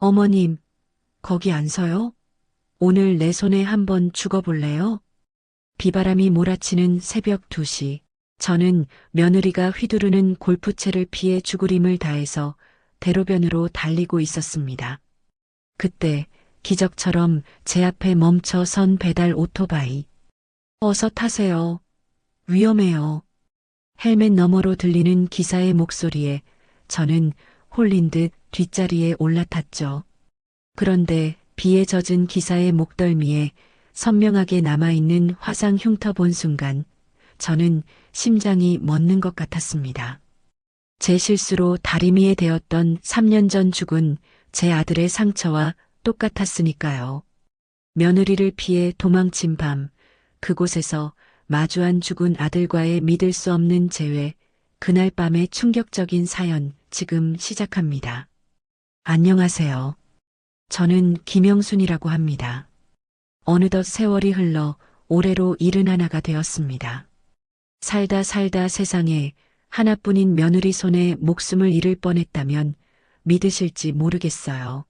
어머님, 거기 안 서요? 오늘 내 손에 한번 죽어볼래요? 비바람이 몰아치는 새벽 2시, 저는 며느리가 휘두르는 골프채를 피해 죽으림을 다해서 대로변으로 달리고 있었습니다. 그때 기적처럼 제 앞에 멈춰 선 배달 오토바이. 어서 타세요. 위험해요. 헬멧 너머로 들리는 기사의 목소리에 저는 홀린 듯 뒷자리에 올라탔죠. 그런데 비에 젖은 기사의 목덜미에 선명하게 남아있는 화상 흉터 본 순간 저는 심장이 멎는 것 같았습니다. 제 실수로 다리미에 대었던 3년 전 죽은 제 아들의 상처와 똑같았으니까요. 며느리를 피해 도망친 밤, 그곳에서 마주한 죽은 아들과의 믿을 수 없는 재회, 그날 밤의 충격적인 사연 지금 시작합니다. 안녕하세요. 저는 김영순이라고 합니다. 어느덧 세월이 흘러 올해로 71가 되었습니다. 살다 살다 세상에 하나뿐인 며느리 손에 목숨을 잃을 뻔했다면 믿으실지 모르겠어요.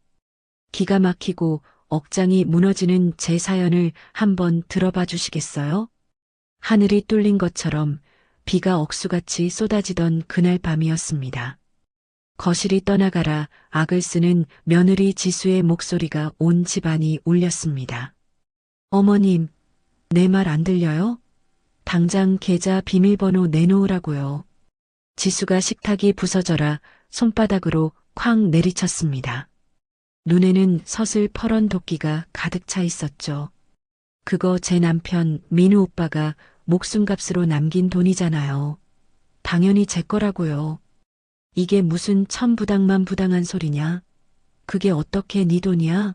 기가 막히고 억장이 무너지는 제 사연을 한번 들어봐 주시겠어요? 하늘이 뚫린 것처럼 비가 억수같이 쏟아지던 그날 밤이었습니다. 거실이 떠나가라 악을 쓰는 며느리 지수의 목소리가 온 집안이 울렸습니다. 어머님, 내 말 안 들려요? 당장 계좌 비밀번호 내놓으라고요. 지수가 식탁이 부서져라 손바닥으로 쾅 내리쳤습니다. 눈에는 서슬 퍼런 도끼가 가득 차 있었죠. 그거 제 남편 민우 오빠가 목숨값으로 남긴 돈이잖아요. 당연히 제 거라고요. 이게 무슨 천부당만 부당한 소리냐? 그게 어떻게 네 돈이야?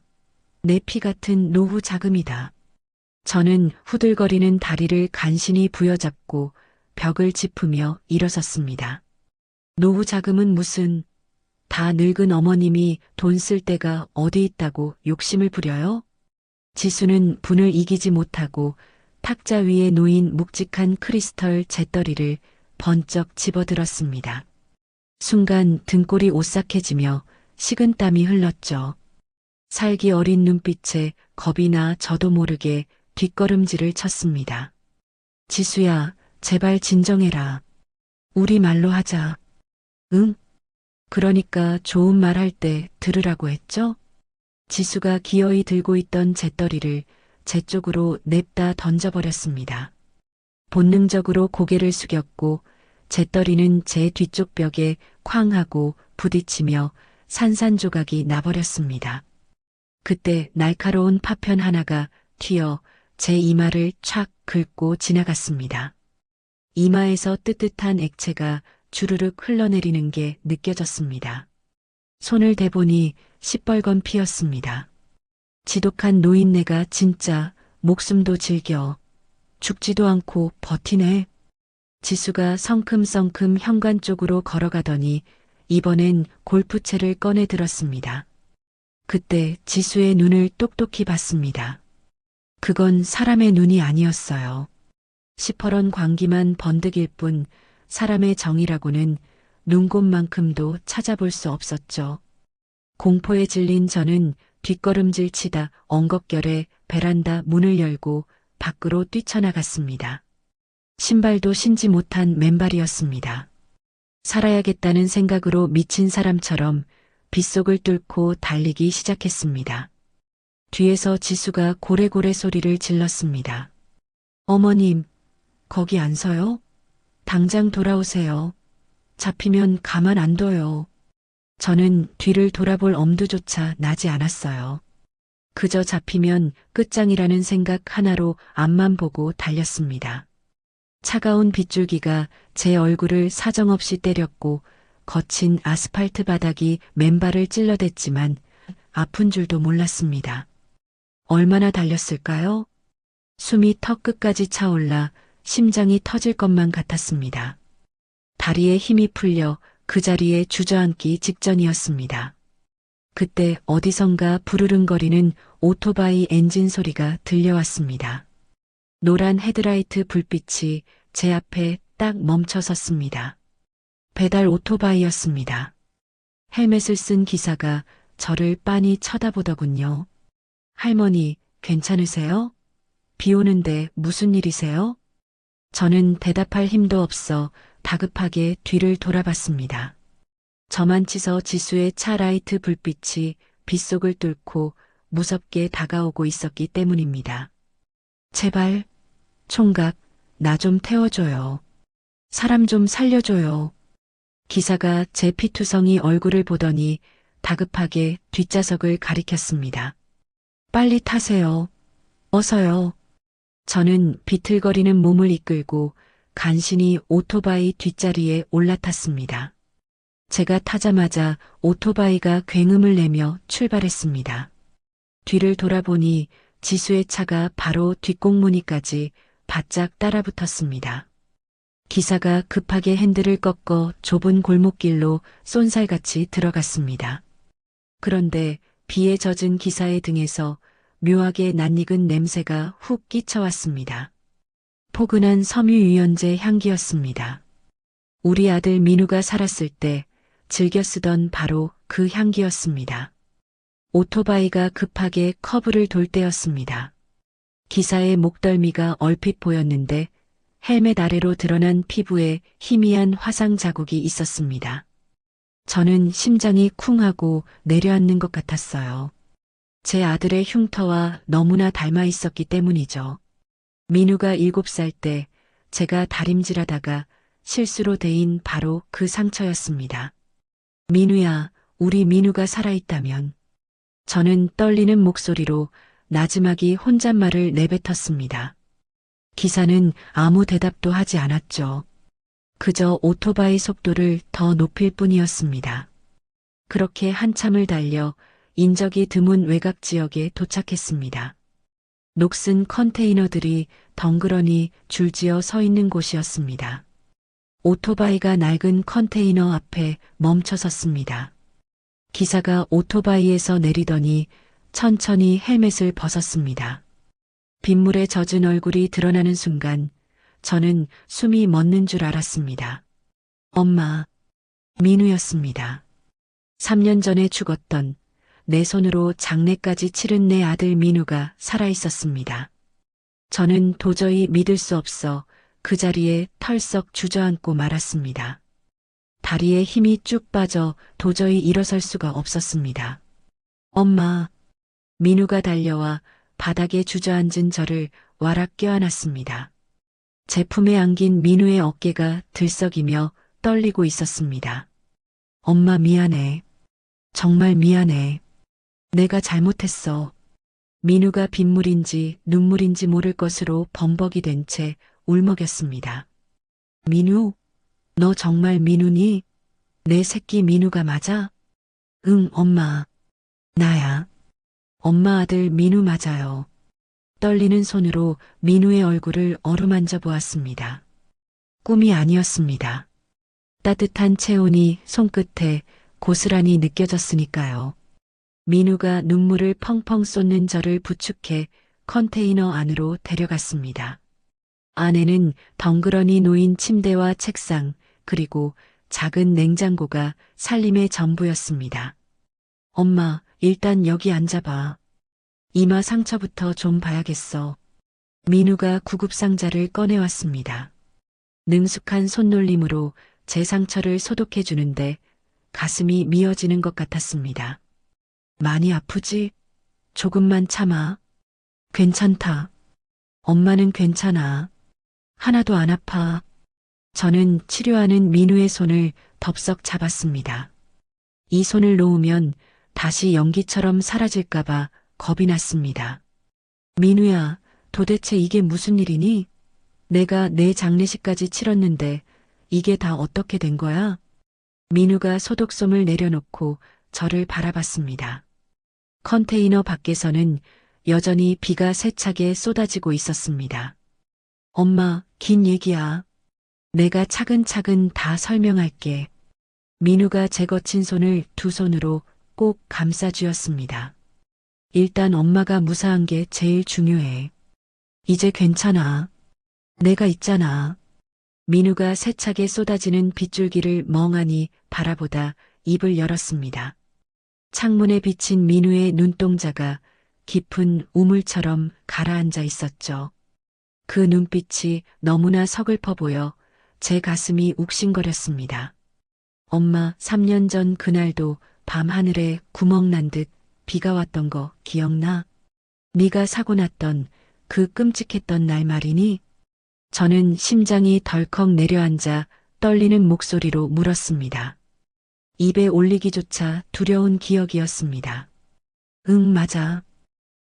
내 피 같은 노후 자금이다. 저는 후들거리는 다리를 간신히 부여잡고 벽을 짚으며 일어섰습니다. 노후 자금은 무슨, 다 늙은 어머님이 돈 쓸 데가 어디 있다고 욕심을 부려요? 지수는 분을 이기지 못하고 탁자 위에 놓인 묵직한 크리스털 잿더리를 번쩍 집어들었습니다. 순간 등골이 오싹해지며 식은땀이 흘렀죠. 살기 어린 눈빛에 겁이 나 저도 모르게 뒷걸음질을 쳤습니다. 지수야, 제발 진정해라. 우리 말로 하자. 응? 그러니까 좋은 말 할 때 들으라고 했죠? 지수가 기어이 들고 있던 잿더리를 제 쪽으로 냅다 던져버렸습니다. 본능적으로 고개를 숙였고 잿더리는 제 뒤쪽 벽에 쾅 하고 부딪히며 산산조각이 나버렸습니다. 그때 날카로운 파편 하나가 튀어 제 이마를 촥 긁고 지나갔습니다. 이마에서 뜨뜻한 액체가 주르륵 흘러내리는 게 느껴졌습니다. 손을 대보니 시뻘건 피였습니다. 지독한 노인네가 진짜 목숨도 즐겨 죽지도 않고 버티네. 지수가 성큼성큼 현관 쪽으로 걸어가더니 이번엔 골프채를 꺼내 들었습니다. 그때 지수의 눈을 똑똑히 봤습니다. 그건 사람의 눈이 아니었어요. 시퍼런 광기만 번득일 뿐 사람의 정이라고는 눈곱만큼도 찾아볼 수 없었죠. 공포에 질린 저는 뒷걸음질 치다 엉겁결에 베란다 문을 열고 밖으로 뛰쳐나갔습니다. 신발도 신지 못한 맨발이었습니다. 살아야겠다는 생각으로 미친 사람처럼 빗속을 뚫고 달리기 시작했습니다. 뒤에서 지수가 고래고래 소리를 질렀습니다. 어머님, 거기 안 서요? 당장 돌아오세요. 잡히면 가만 안 둬요. 저는 뒤를 돌아볼 엄두조차 나지 않았어요. 그저 잡히면 끝장이라는 생각 하나로 앞만 보고 달렸습니다. 차가운 빗줄기가 제 얼굴을 사정없이 때렸고 거친 아스팔트 바닥이 맨발을 찔러댔지만 아픈 줄도 몰랐습니다. 얼마나 달렸을까요? 숨이 턱끝까지 차올라 심장이 터질 것만 같았습니다. 다리에 힘이 풀려 그 자리에 주저앉기 직전이었습니다. 그때 어디선가 부르릉거리는 오토바이 엔진 소리가 들려왔습니다. 노란 헤드라이트 불빛이 제 앞에 딱 멈춰 섰습니다. 배달 오토바이였습니다. 헬멧을 쓴 기사가 저를 빤히 쳐다보더군요. 할머니, 괜찮으세요? 비 오는데 무슨 일이세요? 저는 대답할 힘도 없어 다급하게 뒤를 돌아봤습니다. 저만치서 지수의 차 라이트 불빛이 빗속을 뚫고 무섭게 다가오고 있었기 때문입니다. 제발, 총각, 나 좀 태워줘요. 사람 좀 살려줘요. 기사가 제 피투성이 얼굴을 보더니 다급하게 뒷좌석을 가리켰습니다. 빨리 타세요. 어서요. 저는 비틀거리는 몸을 이끌고 간신히 오토바이 뒷자리에 올라탔습니다. 제가 타자마자 오토바이가 굉음을 내며 출발했습니다. 뒤를 돌아보니 지수의 차가 바로 뒷공무니까지 바짝 따라붙었습니다. 기사가 급하게 핸들을 꺾어 좁은 골목길로 쏜살같이 들어갔습니다. 그런데 비에 젖은 기사의 등에서 묘하게 낯익은 냄새가 훅 끼쳐왔습니다. 포근한 섬유유연제 향기였습니다. 우리 아들 민우가 살았을 때 즐겨 쓰던 바로 그 향기였습니다. 오토바이가 급하게 커브를 돌 때였습니다. 기사의 목덜미가 얼핏 보였는데 헬멧 아래로 드러난 피부에 희미한 화상 자국이 있었습니다. 저는 심장이 쿵하고 내려앉는 것 같았어요. 제 아들의 흉터와 너무나 닮아 있었기 때문이죠. 민우가 7살 때 제가 다림질하다가 실수로 대인 바로 그 상처였습니다. 민우야, 우리 민우가 살아있다면. 저는 떨리는 목소리로 나지막이 혼잣말을 내뱉었습니다. 기사는 아무 대답도 하지 않았죠. 그저 오토바이 속도를 더 높일 뿐이었습니다. 그렇게 한참을 달려 인적이 드문 외곽 지역에 도착했습니다. 녹슨 컨테이너들이 덩그러니 줄지어 서 있는 곳이었습니다. 오토바이가 낡은 컨테이너 앞에 멈춰 섰습니다. 기사가 오토바이에서 내리더니 천천히 헬멧을 벗었습니다. 빗물에 젖은 얼굴이 드러나는 순간 저는 숨이 멎는 줄 알았습니다. 엄마, 민우였습니다. 3년 전에 죽었던 내 손으로 장례까지 치른 내 아들 민우가 살아있었습니다. 저는 도저히 믿을 수 없어 그 자리에 털썩 주저앉고 말았습니다. 다리에 힘이 쭉 빠져 도저히 일어설 수가 없었습니다. 엄마, 민우가 달려와 바닥에 주저앉은 저를 와락 껴안았습니다. 제 품에 안긴 민우의 어깨가 들썩이며 떨리고 있었습니다. 엄마 미안해. 정말 미안해. 내가 잘못했어. 민우가 빗물인지 눈물인지 모를 것으로 범벅이 된 채 울먹였습니다. 민우, 너 정말 민우니? 내 새끼 민우가 맞아? 응, 엄마. 나야. 엄마 아들 민우 맞아요. 떨리는 손으로 민우의 얼굴을 어루만져 보았습니다. 꿈이 아니었습니다. 따뜻한 체온이 손끝에 고스란히 느껴졌으니까요. 민우가 눈물을 펑펑 쏟는 저를 부축해 컨테이너 안으로 데려갔습니다. 안에는 덩그러니 놓인 침대와 책상, 그리고 작은 냉장고가 살림의 전부였습니다. 엄마, 일단 여기 앉아봐. 이마 상처부터 좀 봐야겠어. 민우가 구급상자를 꺼내왔습니다. 능숙한 손놀림으로 제 상처를 소독해 주는데 가슴이 미어지는 것 같았습니다. 많이 아프지? 조금만 참아. 괜찮다. 엄마는 괜찮아. 하나도 안 아파. 저는 치료하는 민우의 손을 덥석 잡았습니다. 이 손을 놓으면 다시 연기처럼 사라질까봐 겁이 났습니다. 민우야, 도대체 이게 무슨 일이니? 내가 내 장례식까지 치렀는데 이게 다 어떻게 된 거야? 민우가 소독솜을 내려놓고 저를 바라봤습니다. 컨테이너 밖에서는 여전히 비가 세차게 쏟아지고 있었습니다. 엄마, 긴 얘기야. 내가 차근차근 다 설명할게. 민우가 제 거친 손을 두 손으로 꼭 감싸쥐었습니다. 일단 엄마가 무사한 게 제일 중요해. 이제 괜찮아. 내가 있잖아. 민우가 세차게 쏟아지는 빗줄기를 멍하니 바라보다 입을 열었습니다. 창문에 비친 민우의 눈동자가 깊은 우물처럼 가라앉아 있었죠. 그 눈빛이 너무나 서글퍼 보여 제 가슴이 욱신거렸습니다. 엄마, 3년 전 그날도 밤하늘에 구멍 난 듯 비가 왔던 거 기억나? 네가 사고 났던 그 끔찍했던 날 말이니? 저는 심장이 덜컥 내려앉아 떨리는 목소리로 물었습니다. 입에 올리기조차 두려운 기억이었습니다. 응, 맞아.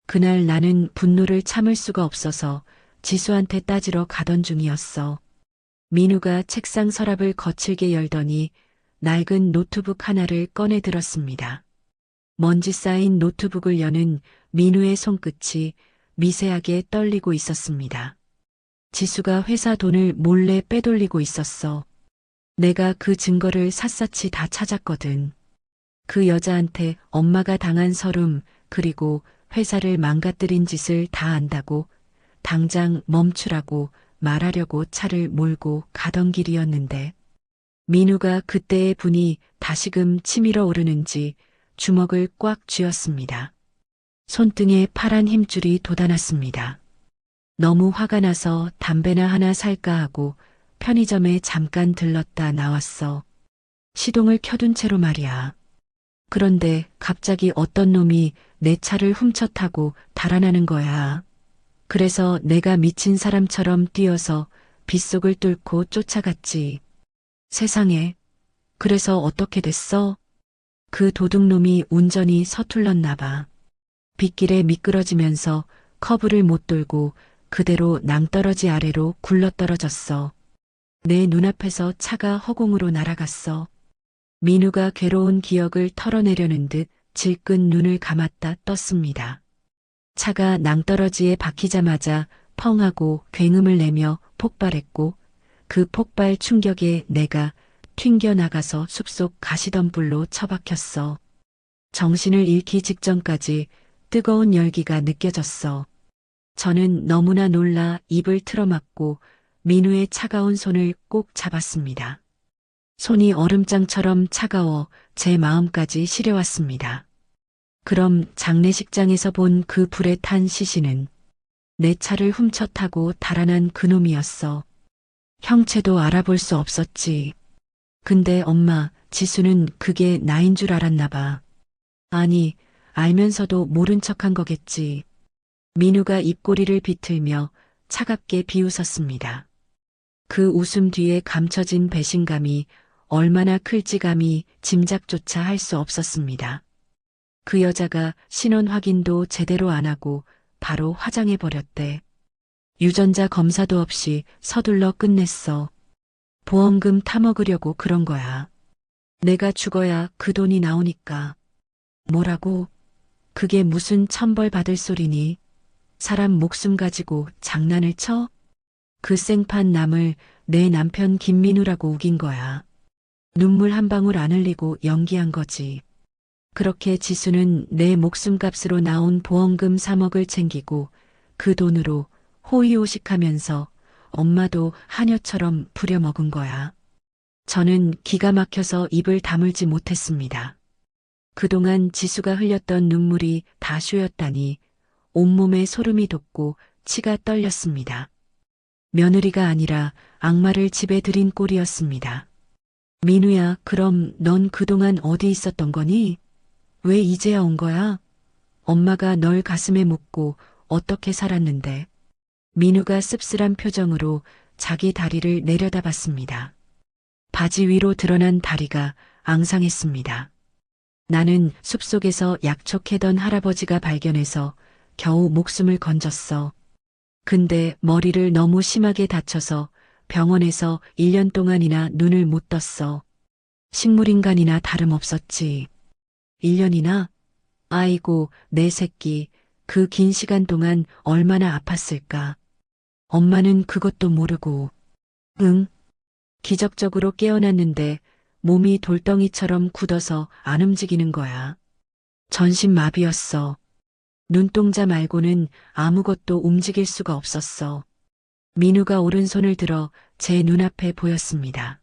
그날 나는 분노를 참을 수가 없어서 지수한테 따지러 가던 중이었어. 민우가 책상 서랍을 거칠게 열더니 낡은 노트북 하나를 꺼내 들었습니다. 먼지 쌓인 노트북을 여는 민우의 손끝이 미세하게 떨리고 있었습니다. 지수가 회사 돈을 몰래 빼돌리고 있었어. 내가 그 증거를 샅샅이 다 찾았거든. 그 여자한테 엄마가 당한 서름, 그리고 회사를 망가뜨린 짓을 다 안다고 당장 멈추라고 말하려고 차를 몰고 가던 길이었는데 민우가 그때의 분이 다시금 치밀어 오르는지 주먹을 꽉 쥐었습니다. 손등에 파란 힘줄이 돋아났습니다. 너무 화가 나서 담배나 하나 살까 하고 편의점에 잠깐 들렀다 나왔어. 시동을 켜둔 채로 말이야. 그런데 갑자기 어떤 놈이 내 차를 훔쳐 타고 달아나는 거야. 그래서 내가 미친 사람처럼 뛰어서 빗속을 뚫고 쫓아갔지. 세상에. 그래서 어떻게 됐어? 그 도둑놈이 운전이 서툴렀나 봐. 빗길에 미끄러지면서 커브를 못 돌고 그대로 낭떠러지 아래로 굴러떨어졌어. 내 눈앞에서 차가 허공으로 날아갔어. 민우가 괴로운 기억을 털어내려는 듯 질끈 눈을 감았다 떴습니다. 차가 낭떠러지에 박히자마자 펑 하고 굉음을 내며 폭발했고 그 폭발 충격에 내가 튕겨나가서 숲속 가시덤불로 처박혔어. 정신을 잃기 직전까지 뜨거운 열기가 느껴졌어. 저는 너무나 놀라 입을 틀어막고 민우의 차가운 손을 꼭 잡았습니다. 손이 얼음장처럼 차가워 제 마음까지 시려왔습니다. 그럼 장례식장에서 본 그 불에 탄 시신은 내 차를 훔쳐 타고 달아난 그놈이었어. 형체도 알아볼 수 없었지. 근데 엄마, 지수는 그게 나인 줄 알았나 봐. 아니, 알면서도 모른 척한 거겠지. 민우가 입꼬리를 비틀며 차갑게 비웃었습니다. 그 웃음 뒤에 감춰진 배신감이 얼마나 클지 감히 짐작조차 할 수 없었습니다. 그 여자가 신원 확인도 제대로 안 하고 바로 화장해 버렸대. 유전자 검사도 없이 서둘러 끝냈어. 보험금 타먹으려고 그런 거야. 내가 죽어야 그 돈이 나오니까. 뭐라고? 그게 무슨 천벌 받을 소리니? 사람 목숨 가지고 장난을 쳐? 그 생판 남을 내 남편 김민우라고 우긴 거야. 눈물 한 방울 안 흘리고 연기한 거지. 그렇게 지수는 내 목숨값으로 나온 보험금 3억을 챙기고 그 돈으로 호의호식하면서 엄마도 하녀처럼 부려먹은 거야. 저는 기가 막혀서 입을 다물지 못했습니다. 그동안 지수가 흘렸던 눈물이 다 쇼였다니 온몸에 소름이 돋고 치가 떨렸습니다. 며느리가 아니라 악마를 집에 들인 꼴이었습니다. 민우야, 그럼 넌 그동안 어디 있었던 거니? 왜 이제야 온 거야? 엄마가 널 가슴에 묻고 어떻게 살았는데? 민우가 씁쓸한 표정으로 자기 다리를 내려다봤습니다. 바지 위로 드러난 다리가 앙상했습니다. 나는 숲속에서 약촉해던 할아버지가 발견해서 겨우 목숨을 건졌어. 근데 머리를 너무 심하게 다쳐서 병원에서 1년 동안이나 눈을 못 떴어. 식물인간이나 다름없었지. 1년이나? 아이고, 내 새끼. 그 긴 시간 동안 얼마나 아팠을까. 엄마는 그것도 모르고. 응? 기적적으로 깨어났는데 몸이 돌덩이처럼 굳어서 안 움직이는 거야. 전신마비였어. 눈동자 말고는 아무것도 움직일 수가 없었어. 민우가 오른손을 들어 제 눈앞에 보였습니다.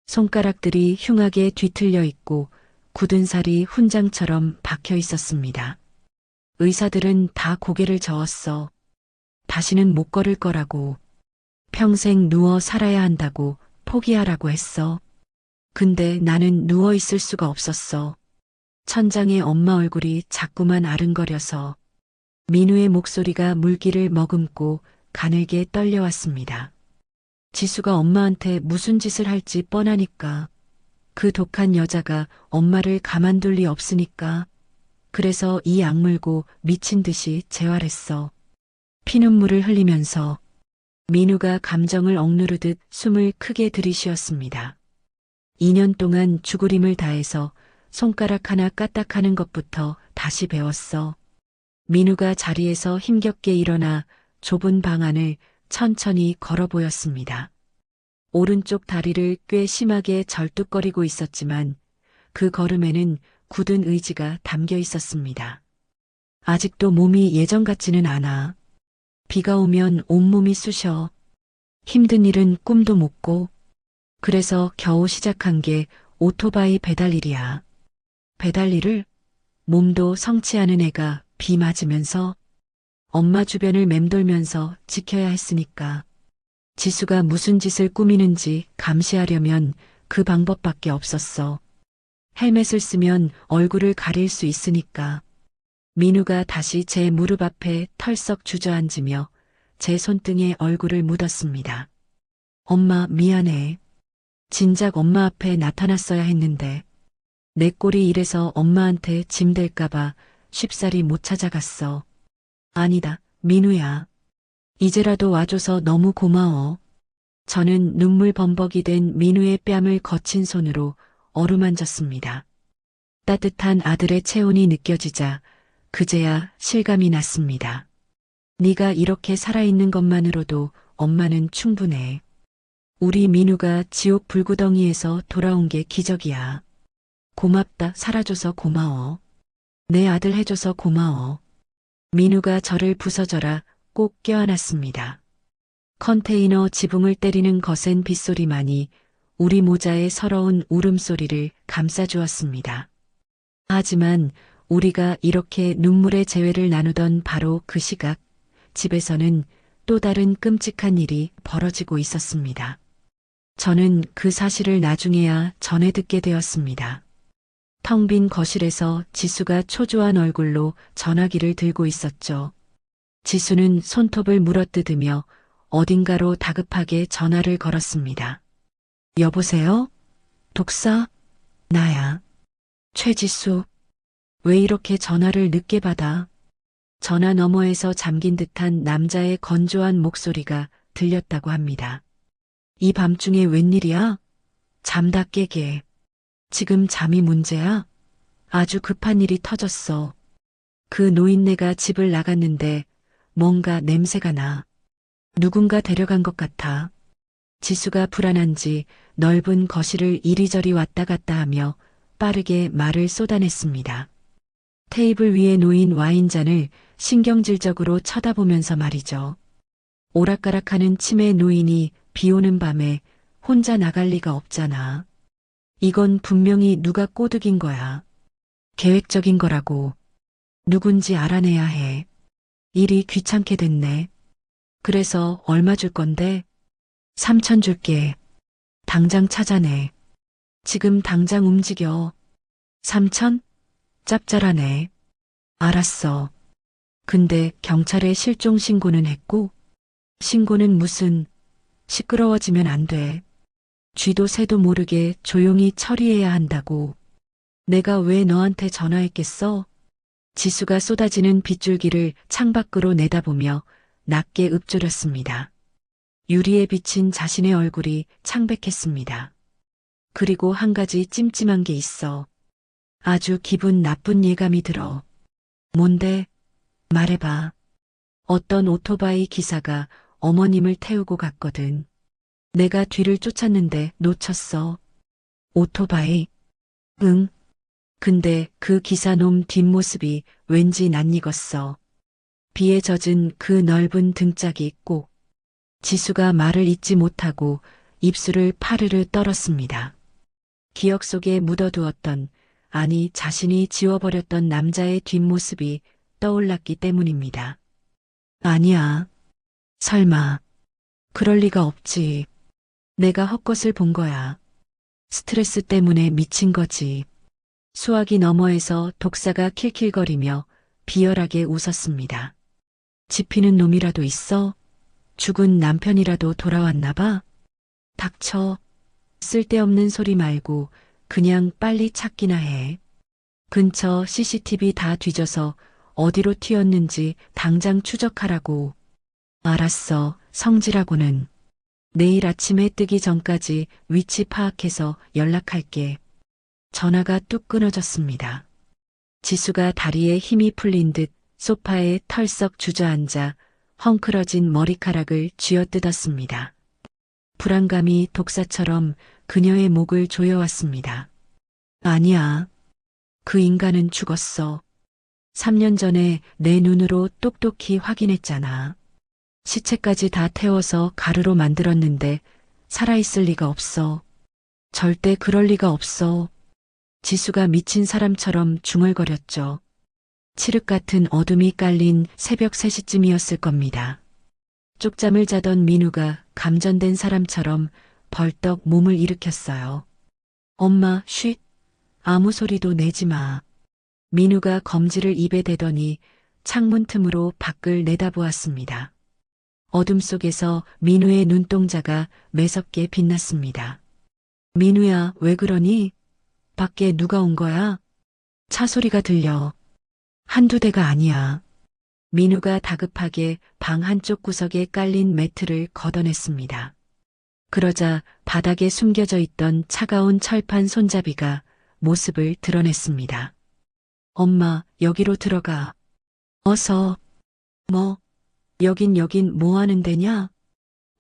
손가락들이 흉하게 뒤틀려 있고 굳은 살이 훈장처럼 박혀 있었습니다. 의사들은 다 고개를 저었어. 다시는 못 걸을 거라고. 평생 누워 살아야 한다고 포기하라고 했어. 근데 나는 누워 있을 수가 없었어. 천장에 엄마 얼굴이 자꾸만 아른거려서 민우의 목소리가 물기를 머금고 가늘게 떨려왔습니다. 지수가 엄마한테 무슨 짓을 할지 뻔하니까. 그 독한 여자가 엄마를 가만둘 리 없으니까. 그래서 이 악물고 미친 듯이 재활했어. 피눈물을 흘리면서 민우가 감정을 억누르듯 숨을 크게 들이쉬었습니다. 2년 동안 죽으림을 다해서 손가락 하나 까딱하는 것부터 다시 배웠어. 민우가 자리에서 힘겹게 일어나 좁은 방 안을 천천히 걸어 보였습니다. 오른쪽 다리를 꽤 심하게 절뚝거리고 있었지만 그 걸음에는 굳은 의지가 담겨 있었습니다. 아직도 몸이 예전 같지는 않아. 비가 오면 온몸이 쑤셔. 힘든 일은 꿈도 못 꿔. 그래서 겨우 시작한 게 오토바이 배달 일이야. 배달 일을? 몸도 성치 않은 애가 비 맞으면서 엄마 주변을 맴돌면서 지켜야 했으니까. 지수가 무슨 짓을 꾸미는지 감시하려면 그 방법밖에 없었어. 헬멧을 쓰면 얼굴을 가릴 수 있으니까. 민우가 다시 제 무릎 앞에 털썩 주저앉으며 제 손등에 얼굴을 묻었습니다. 엄마 미안해. 진작 엄마 앞에 나타났어야 했는데 내 꼴이 이래서 엄마한테 짐 될까봐 쉽사리 못 찾아갔어. 아니다, 민우야. 이제라도 와줘서 너무 고마워. 저는 눈물 범벅이 된 민우의 뺨을 거친 손으로 어루만졌습니다. 따뜻한 아들의 체온이 느껴지자 그제야 실감이 났습니다. 네가 이렇게 살아있는 것만으로도 엄마는 충분해. 우리 민우가 지옥 불구덩이에서 돌아온 게 기적이야. 고맙다, 살아줘서 고마워. 내 아들 해줘서 고마워. 민우가 저를 부서져라 꼭 껴안았습니다. 컨테이너 지붕을 때리는 거센 빗소리만이 우리 모자의 서러운 울음소리를 감싸주었습니다. 하지만 우리가 이렇게 눈물의 재회를 나누던 바로 그 시각, 집에서는 또 다른 끔찍한 일이 벌어지고 있었습니다. 저는 그 사실을 나중에야 전해 듣게 되었습니다. 텅 빈 거실에서 지수가 초조한 얼굴로 전화기를 들고 있었죠. 지수는 손톱을 물어뜯으며 어딘가로 다급하게 전화를 걸었습니다. 여보세요? 독사? 나야. 최지수. 왜 이렇게 전화를 늦게 받아? 전화 너머에서 잠긴 듯한 남자의 건조한 목소리가 들렸다고 합니다. 이 밤중에 웬일이야? 잠 다 깨게. 지금 잠이 문제야? 아주 급한 일이 터졌어. 그 노인네가 집을 나갔는데 뭔가 냄새가 나. 누군가 데려간 것 같아. 지수가 불안한지 넓은 거실을 이리저리 왔다 갔다 하며 빠르게 말을 쏟아냈습니다. 테이블 위에 놓인 와인잔을 신경질적으로 쳐다보면서 말이죠. 오락가락하는 치매 노인이 비 오는 밤에 혼자 나갈 리가 없잖아. 이건 분명히 누가 꼬드긴 거야. 계획적인 거라고. 누군지 알아내야 해. 일이 귀찮게 됐네. 그래서 얼마 줄 건데? 3천 줄게. 당장 찾아내. 지금 당장 움직여. 3천? 짭짤하네. 알았어. 근데 경찰에 실종 신고는 했고? 신고는 무슨? 시끄러워지면 안 돼. 쥐도 새도 모르게 조용히 처리해야 한다고. 내가 왜 너한테 전화했겠어? 지수가 쏟아지는 빗줄기를 창밖으로 내다보며 낮게 읊조렸습니다. 유리에 비친 자신의 얼굴이 창백했습니다. 그리고 한 가지 찜찜한 게 있어. 아주 기분 나쁜 예감이 들어. 뭔데? 말해봐. 어떤 오토바이 기사가 어머님을 태우고 갔거든. 내가 뒤를 쫓았는데 놓쳤어. 오토바이? 응. 근데 그 기사놈 뒷모습이 왠지 낯익었어. 비에 젖은 그 넓은 등짝이 꼭. 지수가 말을 잇지 못하고 입술을 파르르 떨었습니다. 기억 속에 묻어두었던 아니 자신이 지워버렸던 남자의 뒷모습이 떠올랐기 때문입니다. 아니야. 설마. 그럴 리가 없지. 내가 헛것을 본 거야. 스트레스 때문에 미친 거지. 수화기 너머에서 독사가 킬킬거리며 비열하게 웃었습니다. 지피는 놈이라도 있어? 죽은 남편이라도 돌아왔나 봐? 닥쳐. 쓸데없는 소리 말고 그냥 빨리 찾기나 해. 근처 CCTV 다 뒤져서 어디로 튀었는지 당장 추적하라고. 알았어, 성질하고는. 내일 아침에 뜨기 전까지 위치 파악해서 연락할게. 전화가 뚝 끊어졌습니다. 지수가 다리에 힘이 풀린 듯 소파에 털썩 주저앉아 헝클어진 머리카락을 쥐어뜯었습니다. 불안감이 독사처럼 그녀의 목을 조여왔습니다. 아니야. 그 인간은 죽었어. 3년 전에 내 눈으로 똑똑히 확인했잖아. 시체까지 다 태워서 가루로 만들었는데 살아있을 리가 없어. 절대 그럴 리가 없어. 지수가 미친 사람처럼 중얼거렸죠. 칠흑 같은 어둠이 깔린 새벽 3시쯤이었을 겁니다. 쪽잠을 자던 민우가 감전된 사람처럼 벌떡 몸을 일으켰어요. 엄마, 쉿. 아무 소리도 내지 마. 민우가 검지를 입에 대더니 창문 틈으로 밖을 내다보았습니다. 어둠 속에서 민우의 눈동자가 매섭게 빛났습니다. 민우야, 왜 그러니? 밖에 누가 온 거야? 차 소리가 들려. 한두 대가 아니야. 민우가 다급하게 방 한쪽 구석에 깔린 매트를 걷어냈습니다. 그러자 바닥에 숨겨져 있던 차가운 철판 손잡이가 모습을 드러냈습니다. 엄마, 여기로 들어가. 어서. 뭐? 여긴 뭐 하는 데냐?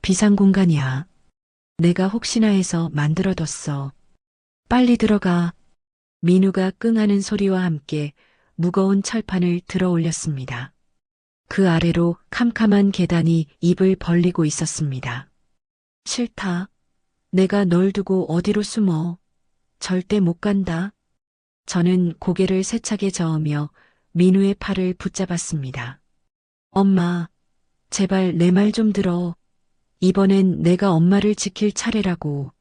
비상공간이야. 내가 혹시나 해서 만들어뒀어. 빨리 들어가. 민우가 끙하는 소리와 함께 무거운 철판을 들어 올렸습니다. 그 아래로 캄캄한 계단이 입을 벌리고 있었습니다. 싫다. 내가 널 두고 어디로 숨어. 절대 못 간다. 저는 고개를 세차게 저으며 민우의 팔을 붙잡았습니다. 엄마, 제발 내 말 좀 들어. 이번엔 내가 엄마를 지킬 차례라고.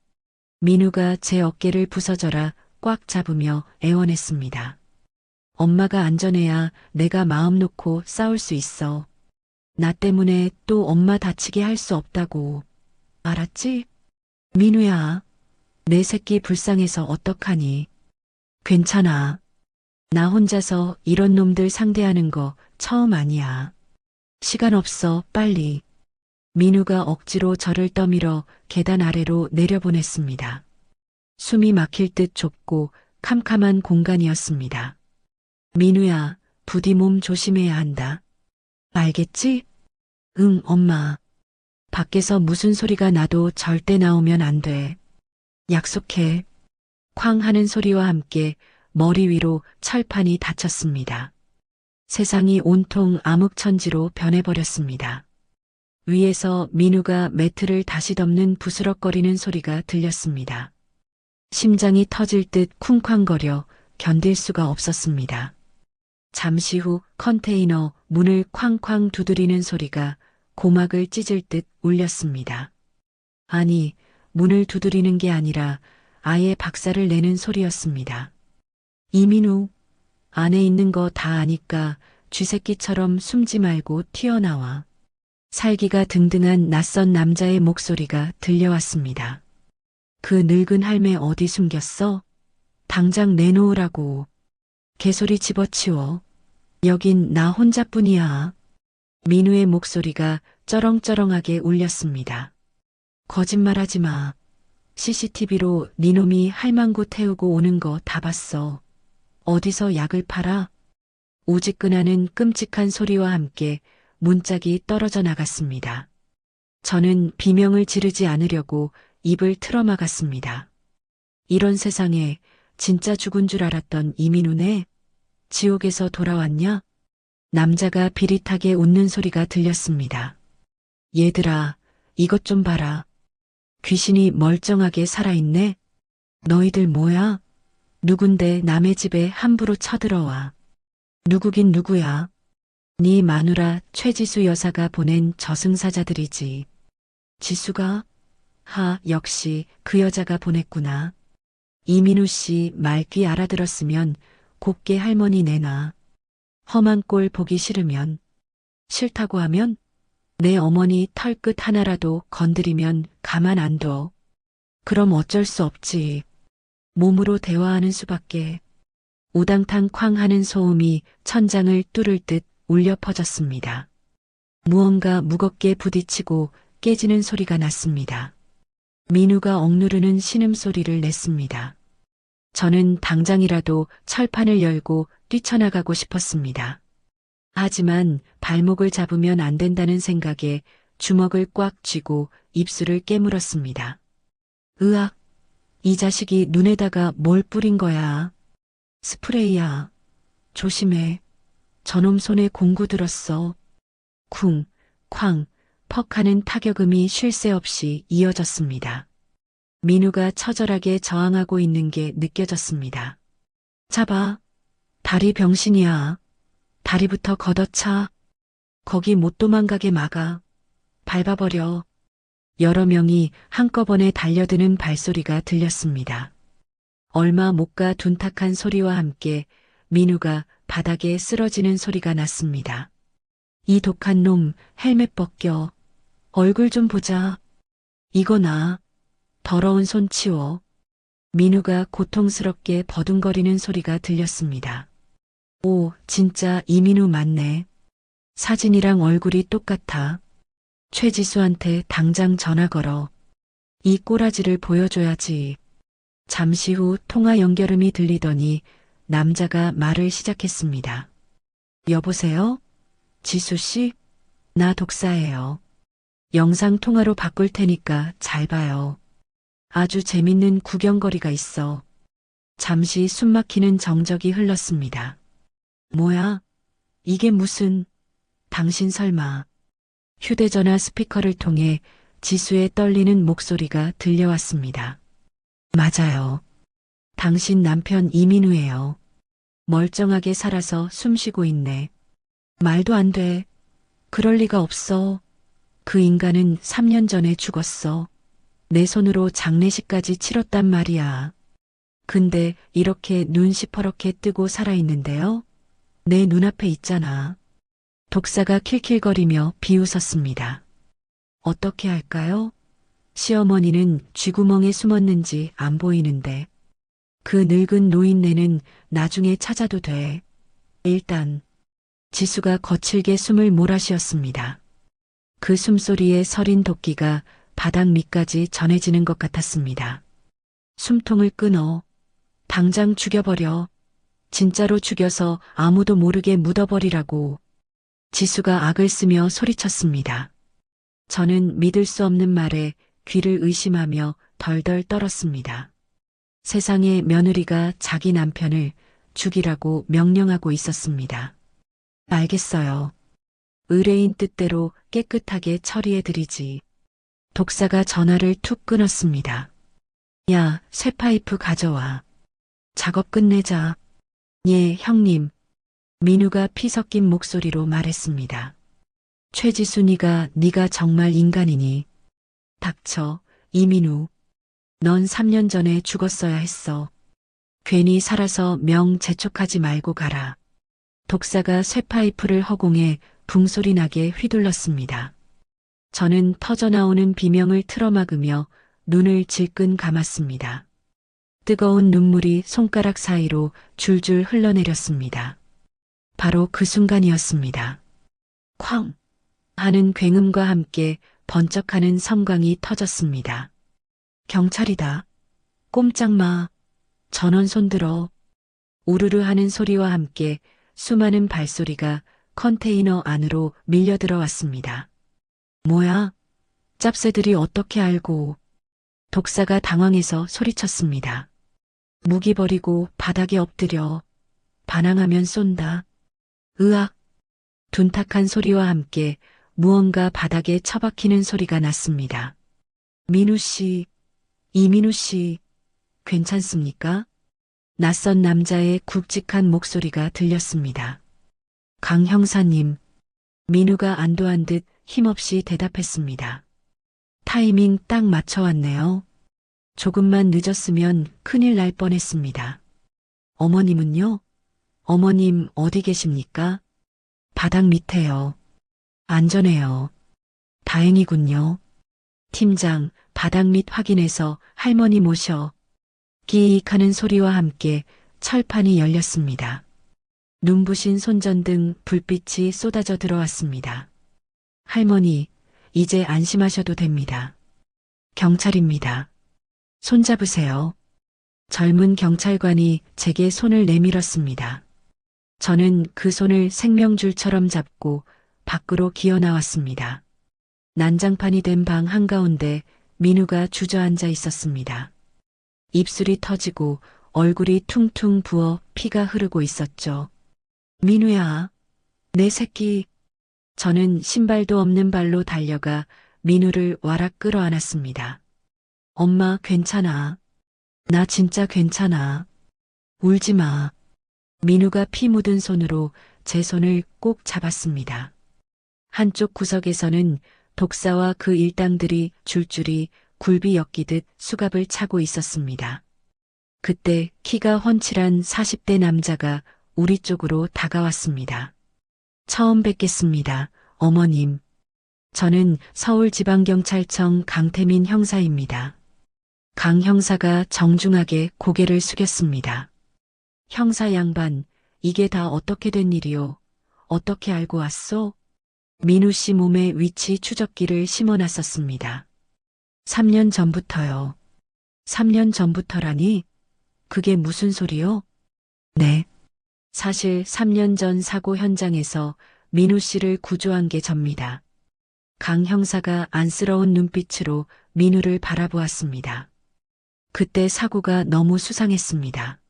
민우가 제 어깨를 부서져라 꽉 잡으며 애원했습니다. 엄마가 안전해야 내가 마음 놓고 싸울 수 있어. 나 때문에 또 엄마 다치게 할 수 없다고. 알았지? 민우야, 내 새끼 불쌍해서 어떡하니? 괜찮아. 나 혼자서 이런 놈들 상대하는 거 처음 아니야. 시간 없어, 빨리. 민우가 억지로 저를 떠밀어 계단 아래로 내려보냈습니다. 숨이 막힐 듯 좁고 캄캄한 공간이었습니다. 민우야, 부디 몸 조심해야 한다. 알겠지? 응, 엄마. 밖에서 무슨 소리가 나도 절대 나오면 안 돼. 약속해. 쾅 하는 소리와 함께 머리 위로 철판이 닫혔습니다. 세상이 온통 암흑천지로 변해버렸습니다. 위에서 민우가 매트를 다시 덮는 부스럭거리는 소리가 들렸습니다. 심장이 터질 듯 쿵쾅거려 견딜 수가 없었습니다. 잠시 후 컨테이너 문을 쾅쾅 두드리는 소리가 고막을 찢을 듯 울렸습니다. 아니, 문을 두드리는 게 아니라 아예 박살을 내는 소리였습니다. 이민우, 안에 있는 거 다 아니까 쥐새끼처럼 숨지 말고 튀어나와. 살기가 등등한 낯선 남자의 목소리가 들려왔습니다. 그 늙은 할매 어디 숨겼어? 당장 내놓으라고. 개소리 집어치워. 여긴 나 혼자뿐이야. 민우의 목소리가 쩌렁쩌렁하게 울렸습니다. 거짓말하지 마. CCTV로 니놈이 할망구 태우고 오는 거 다 봤어. 어디서 약을 팔아? 우지끈하는 끔찍한 소리와 함께 문짝이 떨어져 나갔습니다. 저는 비명을 지르지 않으려고 입을 틀어막았습니다. 이런 세상에 진짜 죽은 줄 알았던 이민우네? 지옥에서 돌아왔냐? 남자가 비릿하게 웃는 소리가 들렸습니다. 얘들아, 이것 좀 봐라. 귀신이 멀쩡하게 살아있네? 너희들 뭐야? 누군데 남의 집에 함부로 쳐들어와. 누구긴 누구야. 네 마누라 최지수 여사가 보낸 저승사자들이지. 지수가? 역시 그 여자가 보냈구나. 이민우 씨 말귀 알아들었으면 곱게 할머니 내놔. 험한 꼴 보기 싫으면, 싫다고 하면 내 어머니 털끝 하나라도 건드리면 가만 안 둬. 그럼 어쩔 수 없지. 몸으로 대화하는 수밖에. 우당탕 쾅 하는 소음이 천장을 뚫을 듯 울려 퍼졌습니다. 무언가 무겁게 부딪히고 깨지는 소리가 났습니다. 민우가 억누르는 신음소리를 냈습니다. 저는 당장이라도 철판을 열고 뛰쳐나가고 싶었습니다. 하지만 발목을 잡으면 안 된다는 생각에 주먹을 꽉 쥐고 입술을 깨물었습니다. 으악! 이 자식이 눈에다가 뭘 뿌린 거야? 스프레이야. 조심해. 저놈 손에 공구 들었어. 쿵, 쾅, 퍽 하는 타격음이 쉴 새 없이 이어졌습니다. 민우가 처절하게 저항하고 있는 게 느껴졌습니다. 잡아. 다리 병신이야. 다리부터 걷어차. 거기 못 도망가게 막아. 밟아버려. 여러 명이 한꺼번에 달려드는 발소리가 들렸습니다. 얼마 못 가 둔탁한 소리와 함께 민우가 바닥에 쓰러지는 소리가 났습니다. 이 독한 놈 헬멧 벗겨. 얼굴 좀 보자. 이거 나. 더러운 손 치워. 민우가 고통스럽게 버둥거리는 소리가 들렸습니다. 오, 진짜 이민우 맞네. 사진이랑 얼굴이 똑같아. 최지수한테 당장 전화 걸어. 이 꼬라지를 보여줘야지. 잠시 후 통화 연결음이 들리더니 남자가 말을 시작했습니다. 여보세요? 지수씨? 나 독사예요. 영상 통화로 바꿀 테니까 잘 봐요. 아주 재밌는 구경거리가 있어. 잠시 숨막히는 정적이 흘렀습니다. 뭐야? 이게 무슨... 당신 설마... 휴대전화 스피커를 통해 지수의 떨리는 목소리가 들려왔습니다. 맞아요. 당신 남편 이민우예요. 멀쩡하게 살아서 숨쉬고 있네. 말도 안 돼. 그럴 리가 없어. 그 인간은 3년 전에 죽었어. 내 손으로 장례식까지 치렀단 말이야. 근데 이렇게 눈 시퍼렇게 뜨고 살아있는데요? 내 눈앞에 있잖아. 독사가 킬킬거리며 비웃었습니다. 어떻게 할까요? 시어머니는 쥐구멍에 숨었는지 안 보이는데. 그 늙은 노인네는 나중에 찾아도 돼. 일단 지수가 거칠게 숨을 몰아쉬었습니다. 그 숨소리에 서린 도끼가 바닥 밑까지 전해지는 것 같았습니다. 숨통을 끊어. 당장 죽여버려. 진짜로 죽여서 아무도 모르게 묻어버리라고. 지수가 악을 쓰며 소리쳤습니다. 저는 믿을 수 없는 말에 귀를 의심하며 덜덜 떨었습니다. 세상에 며느리가 자기 남편을 죽이라고 명령하고 있었습니다. 알겠어요. 의뢰인 뜻대로 깨끗하게 처리해드리지. 독사가 전화를 툭 끊었습니다. 야, 쇠파이프 가져와. 작업 끝내자. 예, 형님. 민우가 피 섞인 목소리로 말했습니다. 최지순이가 네가 정말 인간이니. 닥쳐, 이민우. 넌 3년 전에 죽었어야 했어. 괜히 살아서 명 재촉하지 말고 가라. 독사가 쇠파이프를 허공에 붕소리 나게 휘둘렀습니다. 저는 터져나오는 비명을 틀어막으며 눈을 질끈 감았습니다. 뜨거운 눈물이 손가락 사이로 줄줄 흘러내렸습니다. 바로 그 순간이었습니다. 쾅! 하는 굉음과 함께 번쩍하는 섬광이 터졌습니다. 경찰이다. 꼼짝 마. 전원 손들어. 우르르 하는 소리와 함께 수많은 발소리가 컨테이너 안으로 밀려 들어왔습니다. 뭐야? 짭새들이 어떻게 알고. 독사가 당황해서 소리쳤습니다. 무기 버리고 바닥에 엎드려. 반항하면 쏜다. 으악! 둔탁한 소리와 함께 무언가 바닥에 처박히는 소리가 났습니다. 민우 씨, 이민우 씨, 괜찮습니까? 낯선 남자의 굵직한 목소리가 들렸습니다. 강 형사님, 민우가 안도한 듯 힘없이 대답했습니다. 타이밍 딱 맞춰 왔네요. 조금만 늦었으면 큰일 날 뻔했습니다. 어머님은요? 어머님 어디 계십니까? 바닥 밑에요. 안전해요. 다행이군요. 팀장, 바닥 밑 확인해서 할머니 모셔. 기익하는 소리와 함께 철판이 열렸습니다. 눈부신 손전등 불빛이 쏟아져 들어왔습니다. 할머니, 이제 안심하셔도 됩니다. 경찰입니다. 손잡으세요. 젊은 경찰관이 제게 손을 내밀었습니다. 저는 그 손을 생명줄처럼 잡고 밖으로 기어 나왔습니다. 난장판이 된 방 한가운데 민우가 주저앉아 있었습니다. 입술이 터지고 얼굴이 퉁퉁 부어 피가 흐르고 있었죠. 민우야, 내 새끼. 저는 신발도 없는 발로 달려가 민우를 와락 끌어안았습니다. 엄마 괜찮아. 나 진짜 괜찮아. 울지 마. 민우가 피 묻은 손으로 제 손을 꼭 잡았습니다. 한쪽 구석에서는 독사와 그 일당들이 줄줄이 굴비 엮이듯 수갑을 차고 있었습니다. 그때 키가 훤칠한 40대 남자가 우리 쪽으로 다가왔습니다. 처음 뵙겠습니다, 어머님. 저는 서울지방경찰청 강태민 형사입니다. 강 형사가 정중하게 고개를 숙였습니다. 형사 양반, 이게 다 어떻게 된 일이오? 어떻게 알고 왔소? 민우 씨 몸에 위치 추적기를 심어놨었습니다. 3년 전부터요. 3년 전부터라니? 그게 무슨 소리요? 네. 사실 3년 전 사고 현장에서 민우 씨를 구조한 게 접니다. 강 형사가 안쓰러운 눈빛으로 민우를 바라보았습니다. 그때 사고가 너무 수상했습니다.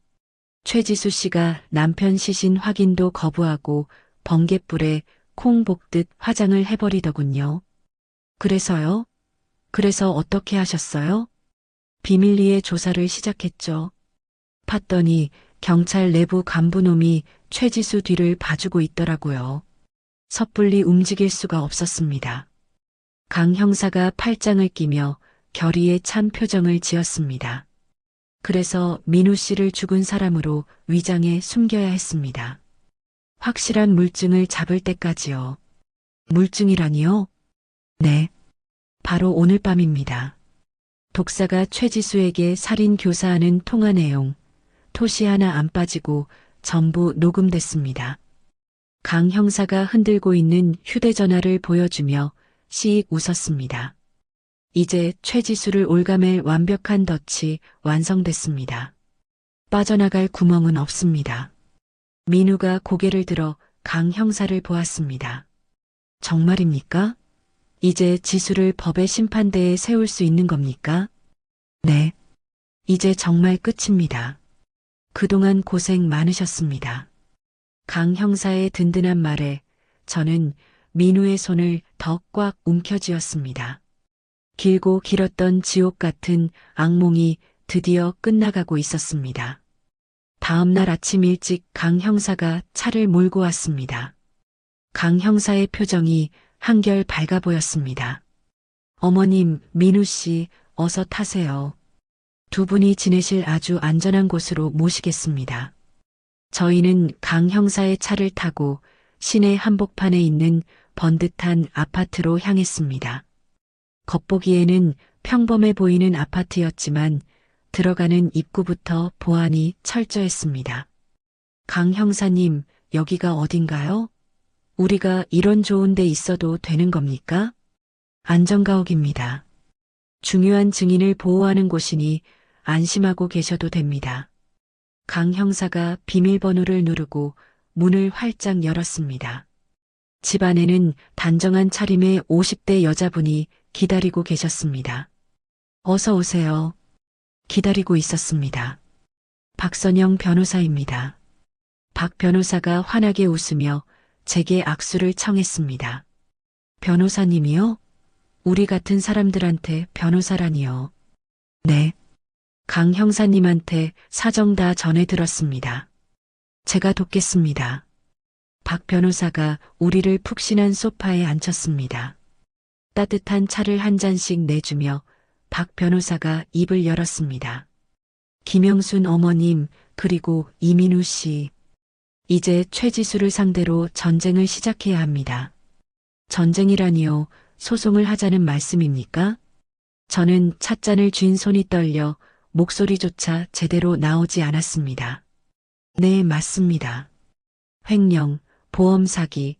최지수 씨가 남편 시신 확인도 거부하고 번갯불에 콩 볶듯 화장을 해버리더군요. 그래서요? 그래서 어떻게 하셨어요? 비밀리에 조사를 시작했죠. 팠더니 경찰 내부 간부놈이 최지수 뒤를 봐주고 있더라고요. 섣불리 움직일 수가 없었습니다. 강 형사가 팔짱을 끼며 결의에 찬 표정을 지었습니다. 그래서 민우 씨를 죽은 사람으로 위장해 숨겨야 했습니다. 확실한 물증을 잡을 때까지요. 물증이라니요? 네. 바로 오늘 밤입니다. 독사가 최지수에게 살인 교사하는 통화 내용, 토시 하나 안 빠지고 전부 녹음됐습니다. 강 형사가 흔들고 있는 휴대전화를 보여주며 시익 웃었습니다. 이제 최지수를 올가맬 완벽한 덫이 완성됐습니다. 빠져나갈 구멍은 없습니다. 민우가 고개를 들어 강 형사를 보았습니다. 정말입니까? 이제 지수를 법의 심판대에 세울 수 있는 겁니까? 네. 이제 정말 끝입니다. 그동안 고생 많으셨습니다. 강 형사의 든든한 말에 저는 민우의 손을 더 꽉 움켜쥐었습니다. 길고 길었던 지옥 같은 악몽이 드디어 끝나가고 있었습니다. 다음 날 아침 일찍 강 형사가 차를 몰고 왔습니다. 강 형사의 표정이 한결 밝아 보였습니다. 어머님, 민우 씨, 어서 타세요. 두 분이 지내실 아주 안전한 곳으로 모시겠습니다. 저희는 강 형사의 차를 타고 시내 한복판에 있는 번듯한 아파트로 향했습니다. 겉보기에는 평범해 보이는 아파트였지만 들어가는 입구부터 보안이 철저했습니다. 강 형사님, 여기가 어딘가요? 우리가 이런 좋은 데 있어도 되는 겁니까? 안전가옥입니다. 중요한 증인을 보호하는 곳이니 안심하고 계셔도 됩니다. 강 형사가 비밀번호를 누르고 문을 활짝 열었습니다. 집 안에는 단정한 차림의 50대 여자분이 기다리고 계셨습니다. 어서 오세요. 기다리고 있었습니다. 박선영 변호사입니다. 박 변호사가 환하게 웃으며 제게 악수를 청했습니다. 변호사님이요? 우리 같은 사람들한테 변호사라니요. 네. 강 형사님한테 사정 다 전해 들었습니다. 제가 돕겠습니다. 박 변호사가 우리를 푹신한 소파에 앉혔습니다. 따뜻한 차를 한 잔씩 내주며 박 변호사가 입을 열었습니다. 김영순 어머님, 그리고 이민우 씨. 이제 최지수를 상대로 전쟁을 시작해야 합니다. 전쟁이라니요, 소송을 하자는 말씀입니까? 저는 찻잔을 쥔 손이 떨려 목소리조차 제대로 나오지 않았습니다. 네, 맞습니다. 횡령, 보험 사기,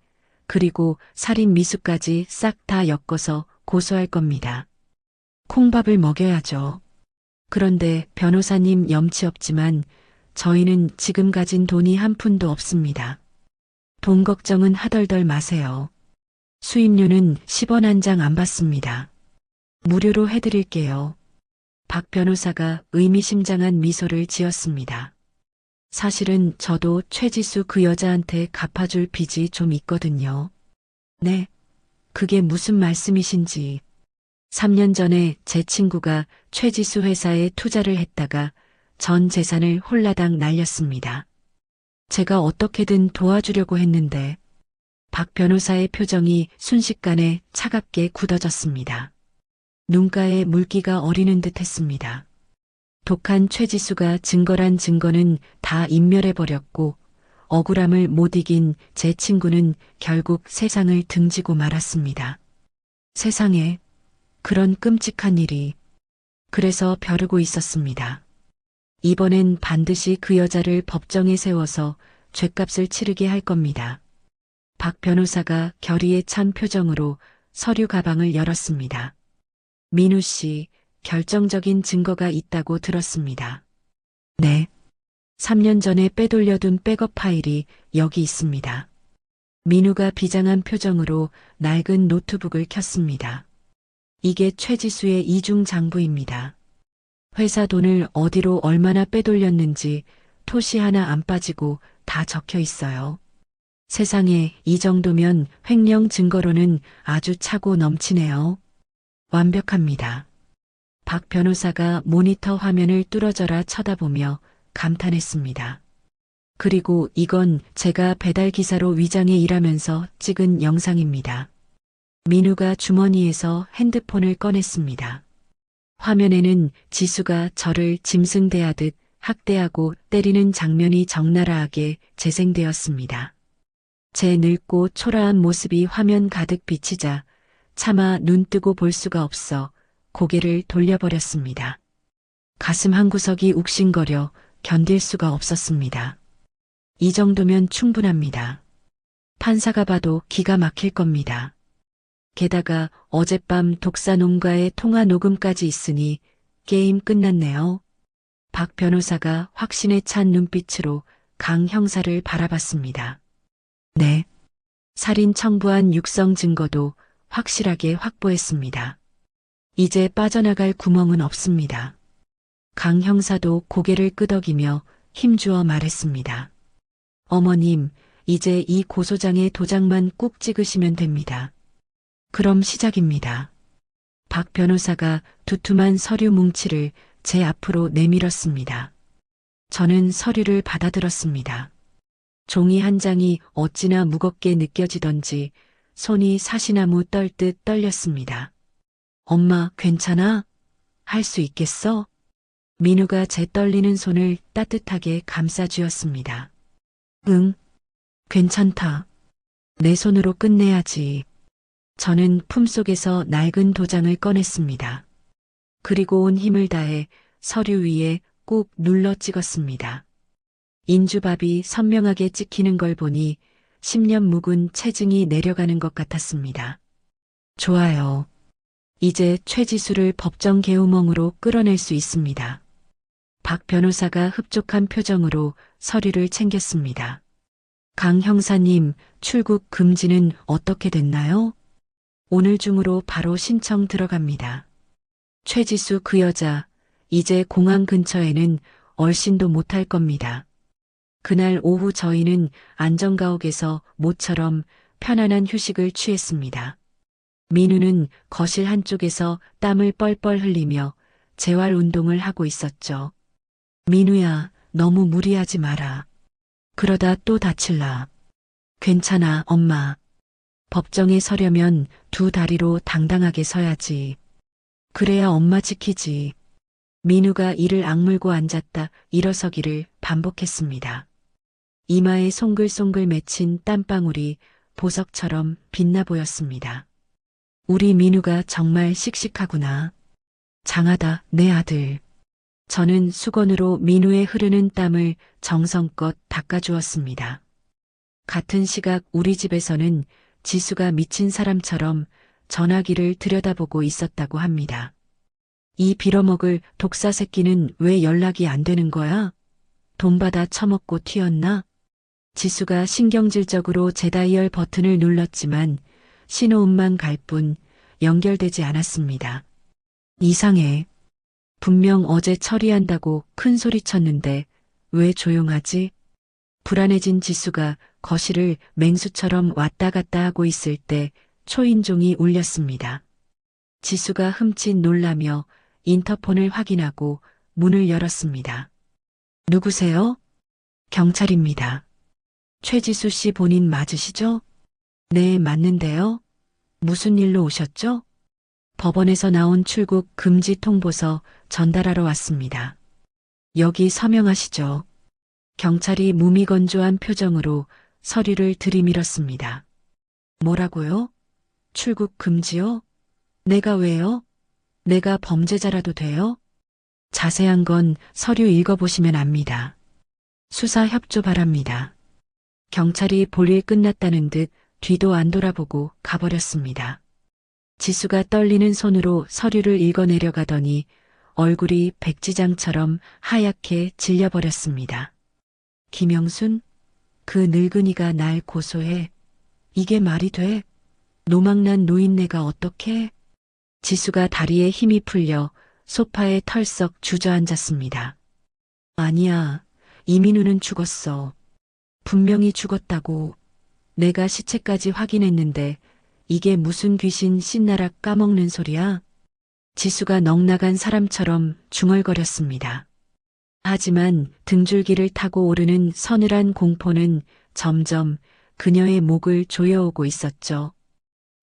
그리고 살인 미수까지 싹 다 엮어서 고소할 겁니다. 콩밥을 먹여야죠. 그런데 변호사님 염치 없지만 저희는 지금 가진 돈이 한 푼도 없습니다. 돈 걱정은 하덜덜 마세요. 수임료는 10원 한 장 안 받습니다. 무료로 해드릴게요. 박 변호사가 의미심장한 미소를 지었습니다. 사실은 저도 최지수 그 여자한테 갚아줄 빚이 좀 있거든요. 네, 그게 무슨 말씀이신지. 3년 전에 제 친구가 최지수 회사에 투자를 했다가 전 재산을 홀라당 날렸습니다. 제가 어떻게든 도와주려고 했는데 박 변호사의 표정이 순식간에 차갑게 굳어졌습니다. 눈가에 물기가 어리는 듯 했습니다. 독한 최지수가 증거란 증거는 다 인멸해버렸고 억울함을 못 이긴 제 친구는 결국 세상을 등지고 말았습니다. 세상에 그런 끔찍한 일이. 그래서 벼르고 있었습니다. 이번엔 반드시 그 여자를 법정에 세워서 죗값을 치르게 할 겁니다. 박 변호사가 결의에 찬 표정으로 서류 가방을 열었습니다. 민우 씨, 결정적인 증거가 있다고 들었습니다. 네. 3년 전에 빼돌려둔 백업 파일이 여기 있습니다. 민우가 비장한 표정으로 낡은 노트북을 켰습니다. 이게 최지수의 이중 장부입니다. 회사 돈을 어디로 얼마나 빼돌렸는지 토시 하나 안 빠지고 다 적혀 있어요. 세상에, 이 정도면 횡령 증거로는 아주 차고 넘치네요. 완벽합니다. 박 변호사가 모니터 화면을 뚫어져라 쳐다보며 감탄했습니다. 그리고 이건 제가 배달 기사로 위장해 일하면서 찍은 영상입니다. 민우가 주머니에서 핸드폰을 꺼냈습니다. 화면에는 지수가 저를 짐승대하듯 학대하고 때리는 장면이 적나라하게 재생되었습니다. 제 늙고 초라한 모습이 화면 가득 비치자 차마 눈 뜨고 볼 수가 없어 고개를 돌려버렸습니다. 가슴 한구석이 욱신거려 견딜 수가 없었습니다. 이 정도면 충분합니다. 판사가 봐도 기가 막힐 겁니다. 게다가 어젯밤 독사놈과의 통화 녹음까지 있으니 게임 끝났네요. 박 변호사가 확신에 찬 눈빛으로 강 형사를 바라봤습니다. 네. 살인 청부한 육성 증거도 확실하게 확보했습니다. 이제 빠져나갈 구멍은 없습니다. 강 형사도 고개를 끄덕이며 힘주어 말했습니다. 어머님, 이제 이 고소장에 도장만 꾹 찍으시면 됩니다. 그럼 시작입니다. 박 변호사가 두툼한 서류 뭉치를 제 앞으로 내밀었습니다. 저는 서류를 받아들었습니다. 종이 한 장이 어찌나 무겁게 느껴지던지 손이 사시나무 떨듯 떨렸습니다. 엄마, 괜찮아? 할 수 있겠어? 민우가 제 떨리는 손을 따뜻하게 감싸주었습니다. 응, 괜찮다. 내 손으로 끝내야지. 저는 품속에서 낡은 도장을 꺼냈습니다. 그리고 온 힘을 다해 서류 위에 꾹 눌러 찍었습니다. 인주밥이 선명하게 찍히는 걸 보니 10년 묵은 체증이 내려가는 것 같았습니다. 좋아요. 이제 최지수를 법정 개우멍으로 끌어낼 수 있습니다. 박 변호사가 흡족한 표정으로 서류를 챙겼습니다. 강 형사님, 출국 금지는 어떻게 됐나요? 오늘 중으로 바로 신청 들어갑니다. 최지수 그 여자, 이제 공항 근처에는 얼씬도 못할 겁니다. 그날 오후 저희는 안전가옥에서 모처럼 편안한 휴식을 취했습니다. 민우는 거실 한쪽에서 땀을 뻘뻘 흘리며 재활 운동을 하고 있었죠. 민우야, 너무 무리하지 마라. 그러다 또 다칠라. 괜찮아, 엄마. 법정에 서려면 두 다리로 당당하게 서야지. 그래야 엄마 지키지. 민우가 이를 악물고 앉았다 일어서기를 반복했습니다. 이마에 송글송글 맺힌 땀방울이 보석처럼 빛나 보였습니다. 우리 민우가 정말 씩씩하구나. 장하다, 내 아들. 저는 수건으로 민우의 흐르는 땀을 정성껏 닦아주었습니다. 같은 시각 우리 집에서는 지수가 미친 사람처럼 전화기를 들여다보고 있었다고 합니다. 이 빌어먹을 독사 새끼는 왜 연락이 안 되는 거야? 돈 받아 처먹고 튀었나? 지수가 신경질적으로 재다이얼 버튼을 눌렀지만 신호음만 갈 뿐 연결되지 않았습니다. 이상해. 분명 어제 처리한다고 큰 소리 쳤는데 왜 조용하지? 불안해진 지수가 거실을 맹수처럼 왔다 갔다 하고 있을 때 초인종이 울렸습니다. 지수가 흠칫 놀라며 인터폰을 확인하고 문을 열었습니다. 누구세요? 경찰입니다. 최지수 씨 본인 맞으시죠? 네, 맞는데요. 무슨 일로 오셨죠? 법원에서 나온 출국 금지 통보서 전달하러 왔습니다. 여기 서명하시죠. 경찰이 무미건조한 표정으로 서류를 들이밀었습니다. 뭐라고요? 출국 금지요? 내가 왜요? 내가 범죄자라도 돼요? 자세한 건 서류 읽어보시면 압니다. 수사 협조 바랍니다. 경찰이 볼일 끝났다는 듯 뒤도 안 돌아보고 가버렸습니다. 지수가 떨리는 손으로 서류를 읽어내려가더니 얼굴이 백지장처럼 하얗게 질려버렸습니다. 김영순? 그 늙은이가 날 고소해. 이게 말이 돼? 노망난 노인네가 어떻게? 지수가 다리에 힘이 풀려 소파에 털썩 주저앉았습니다. 아니야, 이민우는 죽었어. 분명히 죽었다고. 내가 시체까지 확인했는데 이게 무슨 귀신 신나락 까먹는 소리야? 지수가 넋나간 사람처럼 중얼거렸습니다. 하지만 등줄기를 타고 오르는 서늘한 공포는 점점 그녀의 목을 조여오고 있었죠.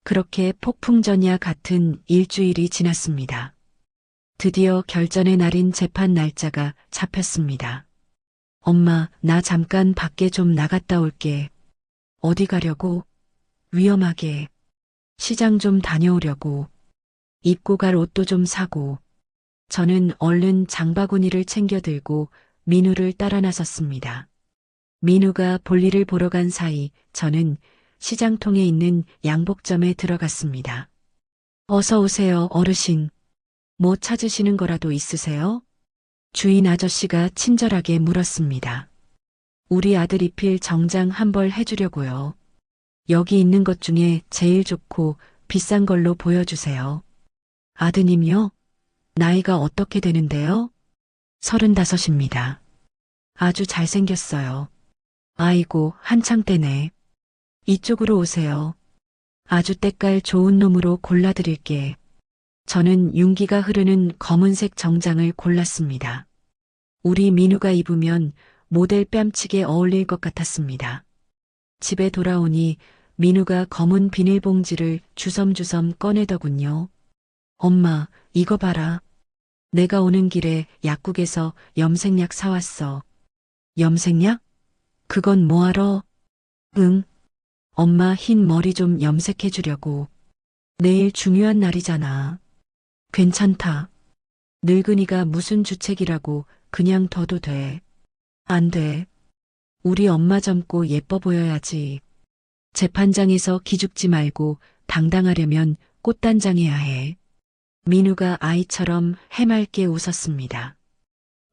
그렇게 폭풍전야 같은 일주일이 지났습니다. 드디어 결전의 날인 재판 날짜가 잡혔습니다. 엄마, 나 잠깐 밖에 좀 나갔다 올게. 어디 가려고? 위험하게. 시장 좀 다녀오려고. 입고 갈 옷도 좀 사고. 저는 얼른 장바구니를 챙겨 들고 민우를 따라 나섰습니다. 민우가 볼일을 보러 간 사이 저는 시장통에 있는 양복점에 들어갔습니다. 어서 오세요, 어르신. 뭐 찾으시는 거라도 있으세요? 주인 아저씨가 친절하게 물었습니다. 우리 아들 입힐 정장 한 벌 해주려고요. 여기 있는 것 중에 제일 좋고 비싼 걸로 보여주세요. 아드님요? 나이가 어떻게 되는데요? 35입니다. 아주 잘생겼어요. 아이고, 한창 때네. 이쪽으로 오세요. 아주 때깔 좋은 놈으로 골라드릴게. 저는 윤기가 흐르는 검은색 정장을 골랐습니다. 우리 민우가 입으면 모델 뺨치게 어울릴 것 같았습니다. 집에 돌아오니 민우가 검은 비닐봉지를 주섬주섬 꺼내더군요. 엄마, 이거 봐라. 내가 오는 길에 약국에서 염색약 사왔어. 염색약? 그건 뭐하러? 응. 엄마 흰 머리 좀 염색해 주려고. 내일 중요한 날이잖아. 괜찮다. 늙은이가 무슨 주책이라고 그냥 둬도 돼. 안 돼. 우리 엄마 젊고 예뻐 보여야지. 재판장에서 기죽지 말고 당당하려면 꽃단장해야 해. 민우가 아이처럼 해맑게 웃었습니다.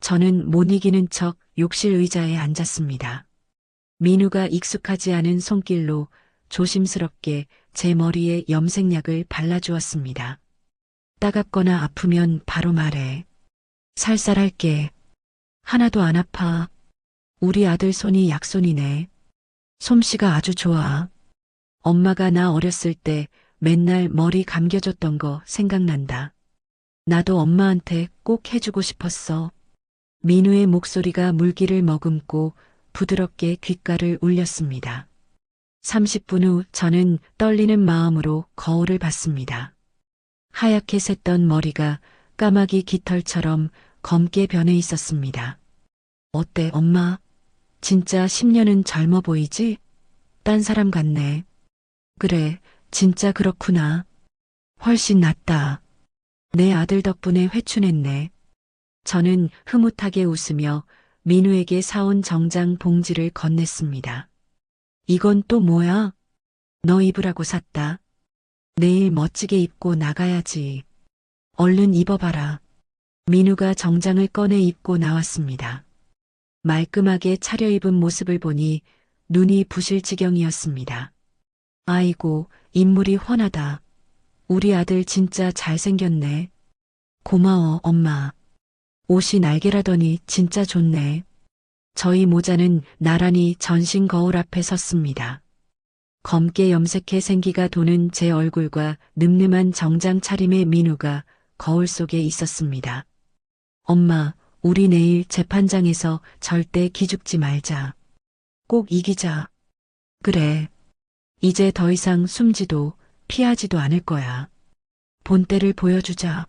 저는 못 이기는 척 욕실 의자에 앉았습니다. 민우가 익숙하지 않은 손길로 조심스럽게 제 머리에 염색약을 발라주었습니다. 따갑거나 아프면 바로 말해. 살살할게. 하나도 안 아파. 우리 아들 손이 약손이네. 솜씨가 아주 좋아. 엄마가 나 어렸을 때 맨날 머리 감겨줬던 거 생각난다. 나도 엄마한테 꼭 해주고 싶었어. 민우의 목소리가 물기를 머금고 부드럽게 귓가를 울렸습니다. 30분 후 저는 떨리는 마음으로 거울을 봤습니다. 하얗게 샜던 머리가 까마귀 깃털처럼 검게 변해 있었습니다. 어때, 엄마? 진짜 10년은 젊어 보이지? 딴 사람 같네. 그래, 진짜 그렇구나. 훨씬 낫다. 내 아들 덕분에 회춘했네. 저는 흐뭇하게 웃으며 민우에게 사온 정장 봉지를 건넸습니다. 이건 또 뭐야? 너 입으라고 샀다. 내일 멋지게 입고 나가야지. 얼른 입어봐라. 민우가 정장을 꺼내 입고 나왔습니다. 말끔하게 차려입은 모습을 보니 눈이 부실 지경이었습니다. 아이고, 인물이 훤하다. 우리 아들 진짜 잘생겼네. 고마워, 엄마. 옷이 날개라더니 진짜 좋네. 저희 모자는 나란히 전신 거울 앞에 섰습니다. 검게 염색해 생기가 도는 제 얼굴과 늠름한 정장 차림의 민우가 거울 속에 있었습니다. 엄마, 우리 내일 재판장에서 절대 기죽지 말자. 꼭 이기자. 그래. 이제 더 이상 숨지도 피하지도 않을 거야. 본때를 보여주자.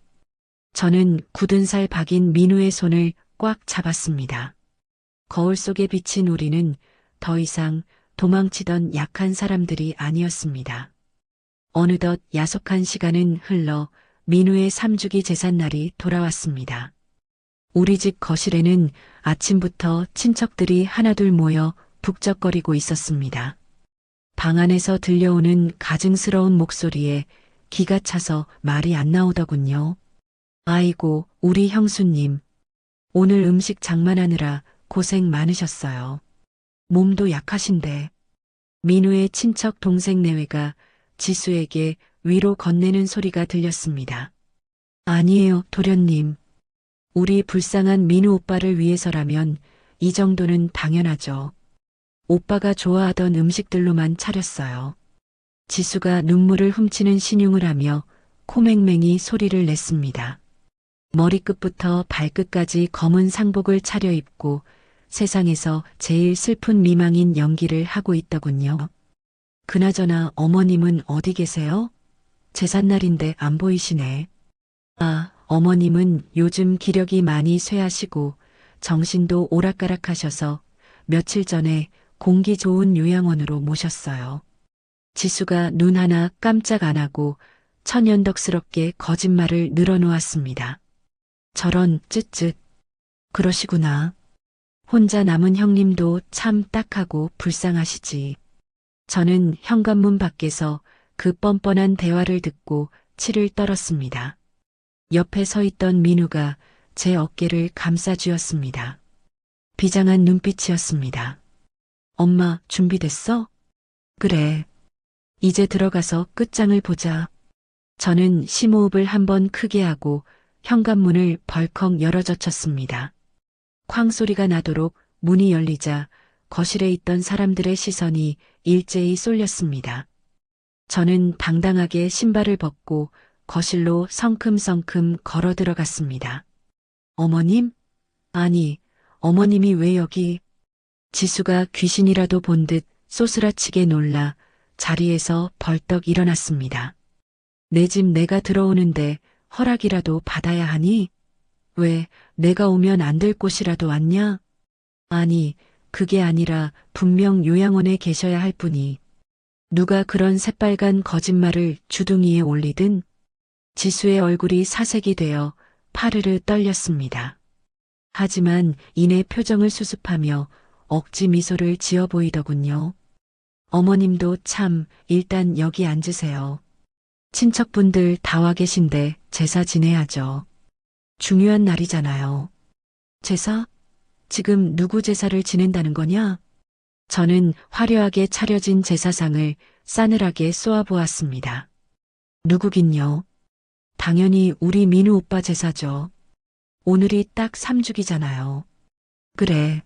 저는 굳은 살 박인 민우의 손을 꽉 잡았습니다. 거울 속에 비친 우리는 더 이상 도망치던 약한 사람들이 아니었습니다. 어느덧 야속한 시간은 흘러 민우의 3주기 제삿날이 돌아왔습니다. 우리 집 거실에는 아침부터 친척들이 하나둘 모여 북적거리고 있었습니다. 방 안에서 들려오는 가증스러운 목소리에 기가 차서 말이 안 나오더군요. 아이고, 우리 형수님. 오늘 음식 장만하느라 고생 많으셨어요. 몸도 약하신데. 민우의 친척 동생 내외가 지수에게 위로 건네는 소리가 들렸습니다. 아니에요, 도련님. 우리 불쌍한 민우 오빠를 위해서라면 이 정도는 당연하죠. 오빠가 좋아하던 음식들로만 차렸어요. 지수가 눈물을 훔치는 신용을 하며 코맹맹이 소리를 냈습니다. 머리끝부터 발끝까지 검은 상복을 차려입고 세상에서 제일 슬픈 미망인 연기를 하고 있더군요. 그나저나 어머님은 어디 계세요? 제삿날인데 안 보이시네. 아, 어머님은 요즘 기력이 많이 쇠하시고 정신도 오락가락하셔서 며칠 전에 공기 좋은 요양원으로 모셨어요. 지수가 눈 하나 깜짝 안 하고 천연덕스럽게 거짓말을 늘어놓았습니다. 저런 쯧쯧. 그러시구나. 혼자 남은 형님도 참 딱하고 불쌍하시지. 저는 현관문 밖에서 그 뻔뻔한 대화를 듣고 치를 떨었습니다. 옆에 서 있던 민우가 제 어깨를 감싸쥐었습니다. 비장한 눈빛이었습니다. 엄마, 준비됐어? 그래. 이제 들어가서 끝장을 보자. 저는 심호흡을 한번 크게 하고 현관문을 벌컥 열어젖혔습니다. 쾅 소리가 나도록 문이 열리자 거실에 있던 사람들의 시선이 일제히 쏠렸습니다. 저는 당당하게 신발을 벗고 거실로 성큼성큼 걸어 들어갔습니다. 어머님? 아니, 어머님이 왜 여기? 지수가 귀신이라도 본 듯 쏘스라치게 놀라 자리에서 벌떡 일어났습니다. 내 집 내가 들어오는데 허락이라도 받아야 하니? 왜 내가 오면 안 될 곳이라도 왔냐? 아니, 그게 아니라 분명 요양원에 계셔야 할 분이. 누가 그런 새빨간 거짓말을 주둥이에 올리든 지수의 얼굴이 사색이 되어 파르르 떨렸습니다. 하지만 이내 표정을 수습하며 억지 미소를 지어 보이더군요. 어머님도 참, 일단 여기 앉으세요. 친척분들 다 와 계신데 제사 지내야죠. 중요한 날이잖아요. 제사? 지금 누구 제사를 지낸다는 거냐? 저는 화려하게 차려진 제사상을 싸늘하게 쏘아보았습니다. 누구긴요. 당연히 우리 민우 오빠 제사죠. 오늘이 딱 3주기잖아요. 그래.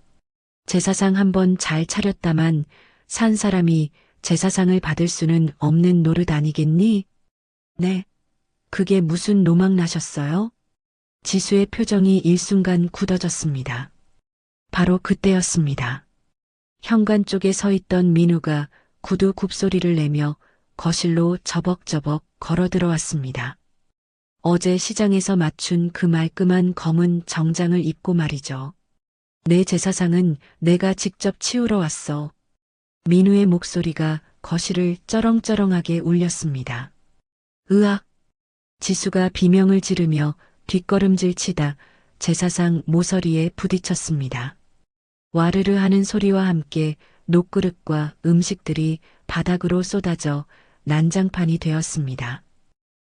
제사상 한번 잘 차렸다만 산 사람이 제사상을 받을 수는 없는 노릇 아니겠니? 네. 그게 무슨 노망 나셨어요? 지수의 표정이 일순간 굳어졌습니다. 바로 그때였습니다. 현관 쪽에 서 있던 민우가 구두 굽소리를 내며 거실로 저벅저벅 걸어 들어왔습니다. 어제 시장에서 맞춘 그 말끔한 검은 정장을 입고 말이죠. 내 제사상은 내가 직접 치우러 왔어. 민우의 목소리가 거실을 쩌렁쩌렁하게 울렸습니다. 으악! 지수가 비명을 지르며 뒷걸음질 치다 제사상 모서리에 부딪혔습니다. 와르르 하는 소리와 함께 녹그릇과 음식들이 바닥으로 쏟아져 난장판이 되었습니다.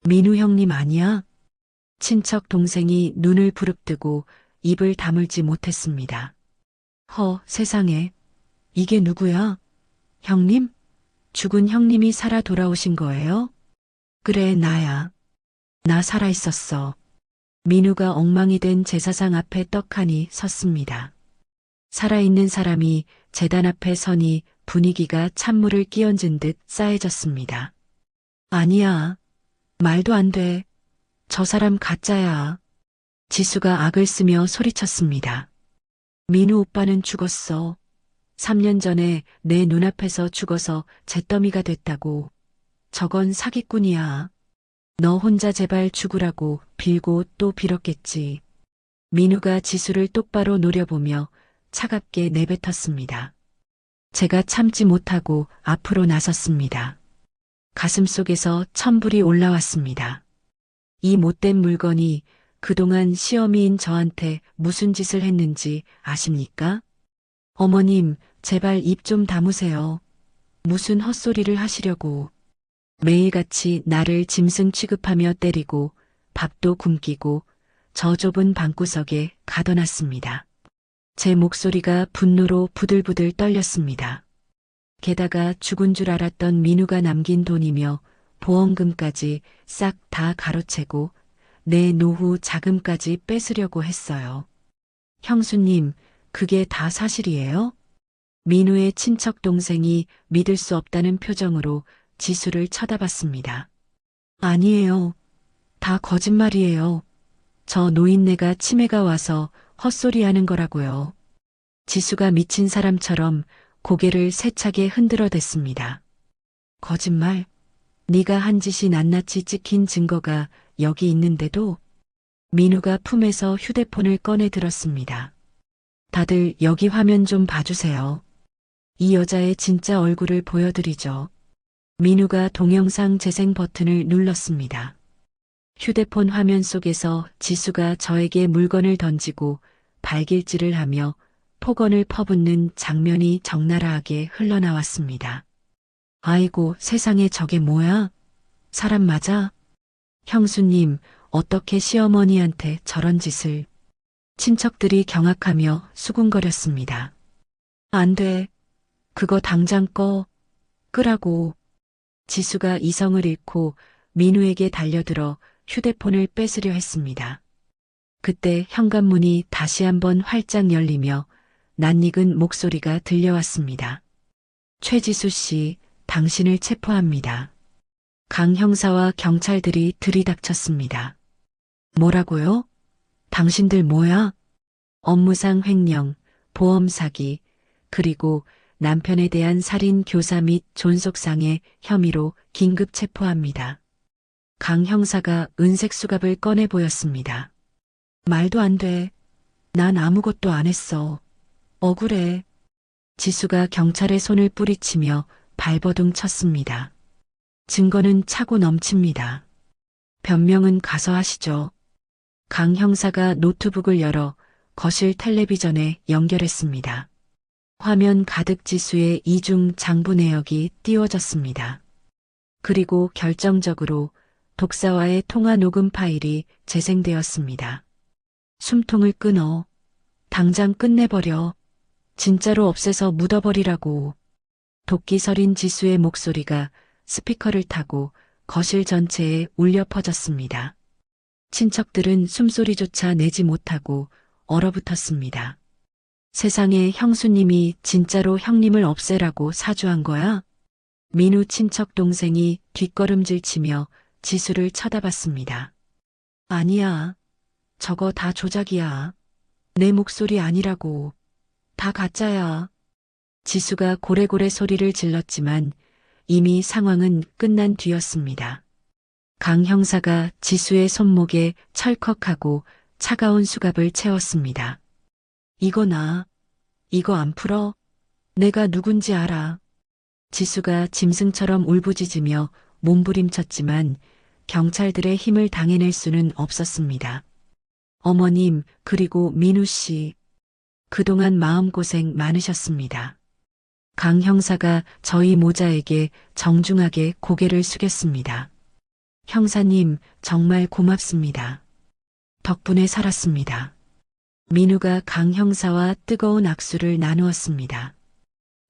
민우 형님 아니야? 친척 동생이 눈을 부릅뜨고 입을 다물지 못했습니다. 세상에. 이게 누구야? 형님? 죽은 형님이 살아 돌아오신 거예요? 그래, 나야. 나 살아 있었어. 민우가 엉망이 된 제사상 앞에 떡하니 섰습니다. 살아있는 사람이 제단 앞에 서니 분위기가 찬물을 끼얹은 듯 싸해졌습니다. 아니야. 말도 안 돼. 저 사람 가짜야. 지수가 악을 쓰며 소리쳤습니다. 민우 오빠는 죽었어. 3년 전에 내 눈앞에서 죽어서 잿더미가 됐다고. 저건 사기꾼이야. 너 혼자 제발 죽으라고 빌고 또 빌었겠지. 민우가 지수를 똑바로 노려보며 차갑게 내뱉었습니다. 제가 참지 못하고 앞으로 나섰습니다. 가슴속에서 천불이 올라왔습니다. 이 못된 물건이 그동안 시어미인 저한테 무슨 짓을 했는지 아십니까? 어머님, 제발 입 좀 다무세요. 무슨 헛소리를 하시려고. 매일같이 나를 짐승 취급하며 때리고 밥도 굶기고 저 좁은 방구석에 가둬놨습니다. 제 목소리가 분노로 부들부들 떨렸습니다. 게다가 죽은 줄 알았던 민우가 남긴 돈이며 보험금까지 싹 다 가로채고 내 노후 자금까지 뺏으려고 했어요. 형수님, 그게 다 사실이에요? 민우의 친척 동생이 믿을 수 없다는 표정으로 지수를 쳐다봤습니다. 아니에요. 다 거짓말이에요. 저 노인네가 치매가 와서 헛소리하는 거라고요. 지수가 미친 사람처럼 고개를 세차게 흔들어댔습니다. 거짓말? 네가 한 짓이 낱낱이 찍힌 증거가 여기 있는데도. 민우가 품에서 휴대폰을 꺼내 들었습니다. 다들 여기 화면 좀 봐주세요. 이 여자의 진짜 얼굴을 보여드리죠. 민우가 동영상 재생 버튼을 눌렀습니다. 휴대폰 화면 속에서 지수가 저에게 물건을 던지고 발길질을 하며 폭언을 퍼붓는 장면이 적나라하게 흘러나왔습니다. 아이고, 세상에 저게 뭐야? 사람 맞아? 형수님, 어떻게 시어머니한테 저런 짓을. 친척들이 경악하며 수군거렸습니다. 안 돼. 그거 당장 끄라고. 지수가 이성을 잃고 민우에게 달려들어 휴대폰을 뺏으려 했습니다. 그때 현관문이 다시 한번 활짝 열리며 낯익은 목소리가 들려왔습니다. 최지수 씨, 당신을 체포합니다. 강 형사와 경찰들이 들이닥쳤습니다. 뭐라고요? 당신들 뭐야? 업무상 횡령, 보험 사기, 그리고 남편에 대한 살인 교사 및 존속상해 혐의로 긴급 체포합니다. 강 형사가 은색 수갑을 꺼내 보였습니다. 말도 안 돼. 난 아무것도 안 했어. 억울해. 지수가 경찰의 손을 뿌리치며 발버둥 쳤습니다. 증거는 차고 넘칩니다. 변명은 가서 하시죠. 강 형사가 노트북을 열어 거실 텔레비전에 연결했습니다. 화면 가득 지수의 이중 장부 내역이 띄워졌습니다. 그리고 결정적으로 독사와의 통화 녹음 파일이 재생되었습니다. 숨통을 끊어. 당장 끝내버려. 진짜로 없애서 묻어버리라고. 도끼 서린 지수의 목소리가 스피커를 타고 거실 전체에 울려 퍼졌습니다. 친척들은 숨소리조차 내지 못하고 얼어붙었습니다. 세상에, 형수님이 진짜로 형님을 없애라고 사주한 거야? 민우 친척 동생이 뒷걸음질 치며 지수를 쳐다봤습니다. 아니야. 저거 다 조작이야. 내 목소리 아니라고. 다 가짜야. 지수가 고래고래 소리를 질렀지만 이미 상황은 끝난 뒤였습니다. 강 형사가 지수의 손목에 철컥하고 차가운 수갑을 채웠습니다. 이거 이거 안 풀어? 내가 누군지 알아. 지수가 짐승처럼 울부짖으며 몸부림쳤지만 경찰들의 힘을 당해낼 수는 없었습니다. 어머님, 그리고 민우 씨. 그동안 마음고생 많으셨습니다. 강 형사가 저희 모자에게 정중하게 고개를 숙였습니다. 형사님, 정말 고맙습니다. 덕분에 살았습니다. 민우가 강 형사와 뜨거운 악수를 나누었습니다.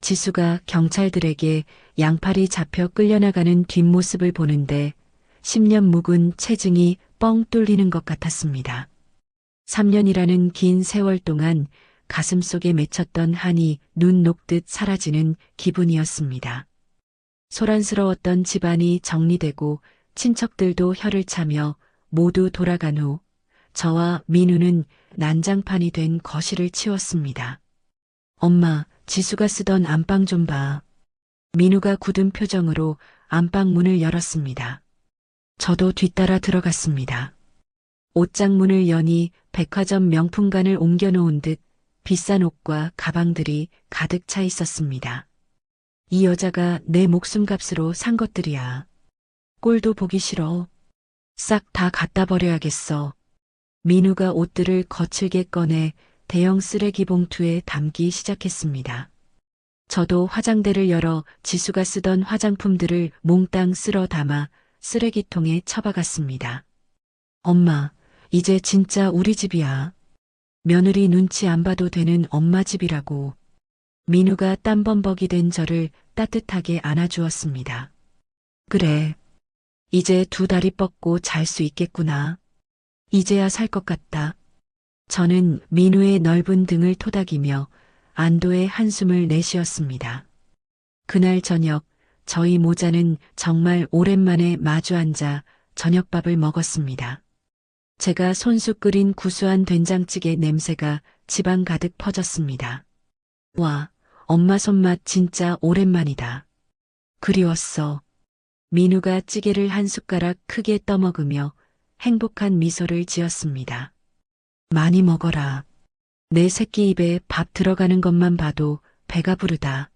지수가 경찰들에게 양팔이 잡혀 끌려나가는 뒷모습을 보는데 10년 묵은 체증이 뻥 뚫리는 것 같았습니다. 3년이라는 긴 세월 동안 가슴속에 맺혔던 한이 눈 녹듯 사라지는 기분이었습니다. 소란스러웠던 집안이 정리되고 친척들도 혀를 차며 모두 돌아간 후 저와 민우는 난장판이 된 거실을 치웠습니다. 엄마, 지수가 쓰던 안방 좀 봐. 민우가 굳은 표정으로 안방 문을 열었습니다. 저도 뒤따라 들어갔습니다. 옷장 문을 여니 백화점 명품관을 옮겨놓은 듯 비싼 옷과 가방들이 가득 차 있었습니다. 이 여자가 내 목숨값으로 산 것들이야. 꼴도 보기 싫어. 싹 다 갖다 버려야겠어. 민우가 옷들을 거칠게 꺼내 대형 쓰레기 봉투에 담기 시작했습니다. 저도 화장대를 열어 지수가 쓰던 화장품들을 몽땅 쓸어 담아 쓰레기통에 처박았습니다. 엄마, 이제 진짜 우리 집이야. 며느리 눈치 안 봐도 되는 엄마 집이라고. 민우가 땀범벅이 된 저를 따뜻하게 안아주었습니다. 그래. 이제 두 다리 뻗고 잘 수 있겠구나. 이제야 살 것 같다. 저는 민우의 넓은 등을 토닥이며 안도의 한숨을 내쉬었습니다. 그날 저녁 저희 모자는 정말 오랜만에 마주 앉아 저녁밥을 먹었습니다. 제가 손수 끓인 구수한 된장찌개 냄새가 집안 가득 퍼졌습니다. 와, 엄마 손맛 진짜 오랜만이다. 그리웠어. 민우가 찌개를 한 숟가락 크게 떠먹으며 행복한 미소를 지었습니다. 많이 먹어라. 내 새끼 입에 밥 들어가는 것만 봐도 배가 부르다.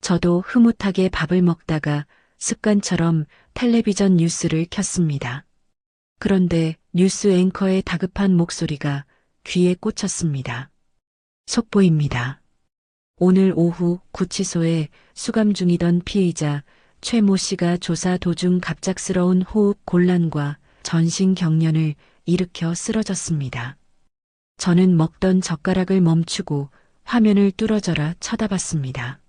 저도 흐뭇하게 밥을 먹다가 습관처럼 텔레비전 뉴스를 켰습니다. 그런데 뉴스 앵커의 다급한 목소리가 귀에 꽂혔습니다. 속보입니다. 오늘 오후 구치소에 수감 중이던 피의자 최모 씨가 조사 도중 갑작스러운 호흡 곤란과 전신 경련을 일으켜 쓰러졌습니다. 저는 먹던 젓가락을 멈추고 화면을 뚫어져라 쳐다봤습니다.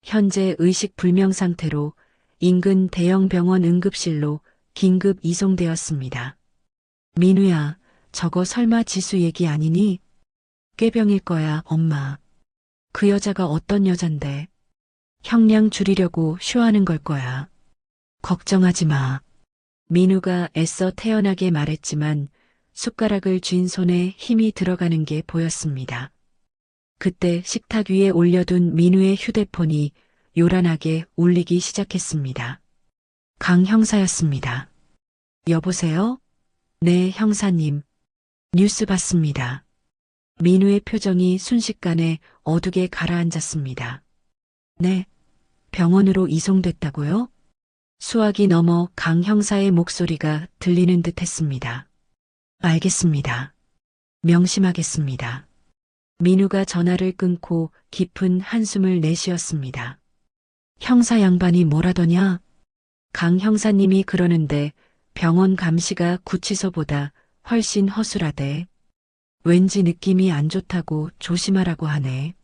현재 의식 불명 상태로 인근 대형 병원 응급실로 긴급 이송되었습니다. 민우야, 저거 설마 지수 얘기 아니니? 꾀병일 거야, 엄마. 그 여자가 어떤 여잔데? 형량 줄이려고 쇼하는 걸 거야. 걱정하지 마. 민우가 애써 태연하게 말했지만 숟가락을 쥔 손에 힘이 들어가는 게 보였습니다. 그때 식탁 위에 올려둔 민우의 휴대폰이 요란하게 울리기 시작했습니다. 강 형사였습니다. 여보세요? 네, 형사님. 뉴스 봤습니다. 민우의 표정이 순식간에 어두게 가라앉았습니다. 네, 병원으로 이송됐다고요? 수화기 넘어 강 형사의 목소리가 들리는 듯 했습니다. 알겠습니다. 명심하겠습니다. 민우가 전화를 끊고 깊은 한숨을 내쉬었습니다. 형사 양반이 뭐라더냐? 강 형사님이 그러는데 병원 감시가 구치소보다 훨씬 허술하대. 왠지 느낌이 안 좋다고 조심하라고 하네.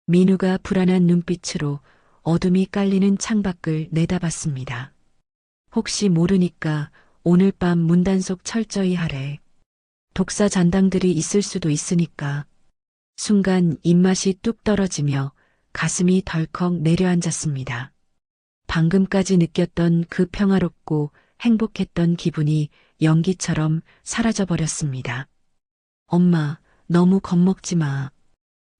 민우가 불안한 눈빛으로 어둠이 깔리는 창밖을 내다봤습니다. 혹시 모르니까 오늘 밤 문단속 철저히 하래. 독사 잔당들이 있을 수도 있으니까. 순간 입맛이 뚝 떨어지며 가슴이 덜컥 내려앉았습니다. 방금까지 느꼈던 그 평화롭고 행복했던 기분이 연기처럼 사라져버렸습니다. 엄마, 너무 겁먹지 마.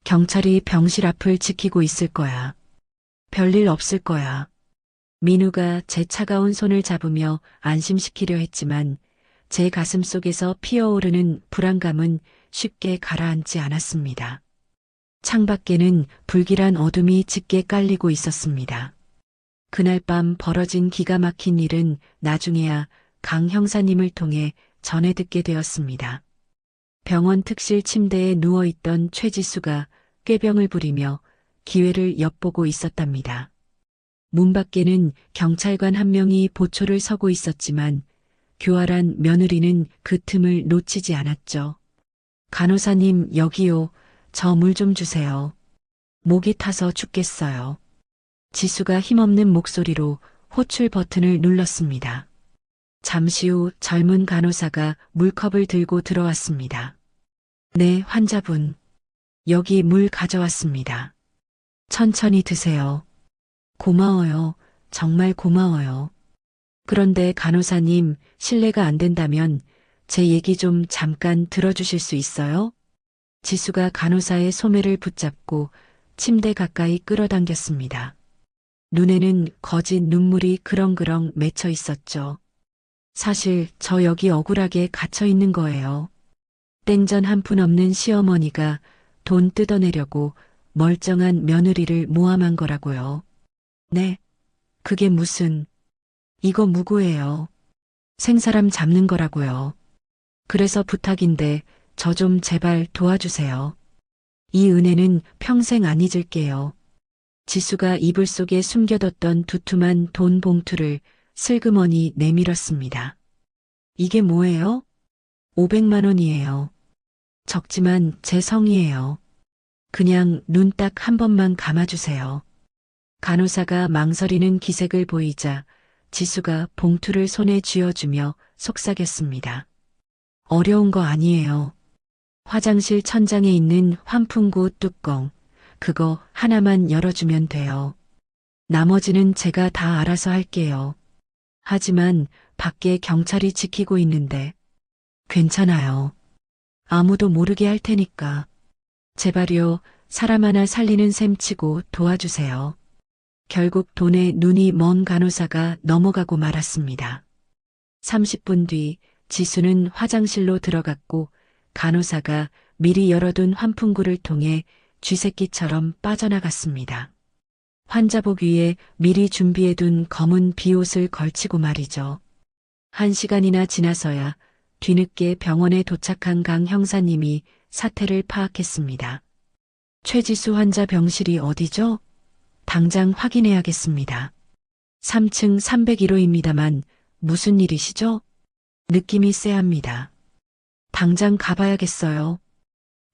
경찰이 병실 앞을 지키고 있을 거야. 별일 없을 거야. 민우가 제 차가운 손을 잡으며 안심시키려 했지만 제 가슴 속에서 피어오르는 불안감은 쉽게 가라앉지 않았습니다. 창밖에는 불길한 어둠이 짙게 깔리고 있었습니다. 그날 밤 벌어진 기가 막힌 일은 나중에야 강 형사님을 통해 전해 듣게 되었습니다. 병원 특실 침대에 누워있던 최지수가 꾀병을 부리며 기회를 엿보고 있었답니다. 문 밖에는 경찰관 한 명이 보초를 서고 있었지만 교활한 며느리는 그 틈을 놓치지 않았죠. 간호사님, 여기요. 저 물 좀 주세요. 목이 타서 죽겠어요. 지수가 힘없는 목소리로 호출 버튼을 눌렀습니다. 잠시 후 젊은 간호사가 물컵을 들고 들어왔습니다. 네, 환자분. 여기 물 가져왔습니다. 천천히 드세요. 고마워요. 정말 고마워요. 그런데 간호사님, 실례가 안 된다면 제 얘기 좀 잠깐 들어주실 수 있어요? 지수가 간호사의 소매를 붙잡고 침대 가까이 끌어당겼습니다. 눈에는 거짓 눈물이 그렁그렁 맺혀 있었죠. 사실 저 여기 억울하게 갇혀 있는 거예요. 땡전 한 푼 없는 시어머니가 돈 뜯어내려고 멀쩡한 며느리를 모함한 거라고요. 네, 그게 무슨, 이거 무고예요. 생사람 잡는 거라고요. 그래서 부탁인데 저 좀 제발 도와주세요. 이 은혜는 평생 안 잊을게요. 지수가 이불 속에 숨겨뒀던 두툼한 돈 봉투를 슬그머니 내밀었습니다. 이게 뭐예요? 500만 원이에요. 적지만 제 성의예요. 그냥 눈 딱 한 번만 감아주세요. 간호사가 망설이는 기색을 보이자 지수가 봉투를 손에 쥐어주며 속삭였습니다. 어려운 거 아니에요. 화장실 천장에 있는 환풍구 뚜껑, 그거 하나만 열어주면 돼요. 나머지는 제가 다 알아서 할게요. 하지만 밖에 경찰이 지키고 있는데 괜찮아요. 아무도 모르게 할 테니까. 제발요, 사람 하나 살리는 셈 치고 도와주세요. 결국 돈에 눈이 먼 간호사가 넘어가고 말았습니다. 30분 뒤 지수는 화장실로 들어갔고 간호사가 미리 열어둔 환풍구를 통해 쥐새끼처럼 빠져나갔습니다. 환자복 위에 미리 준비해둔 검은 비옷을 걸치고 말이죠. 1시간이나 지나서야 뒤늦게 병원에 도착한 강 형사님이 사태를 파악했습니다. 최지수 환자 병실이 어디죠? 당장 확인해야겠습니다. 3층 301호입니다만 무슨 일이시죠? 느낌이 쎄합니다. 당장 가봐야겠어요.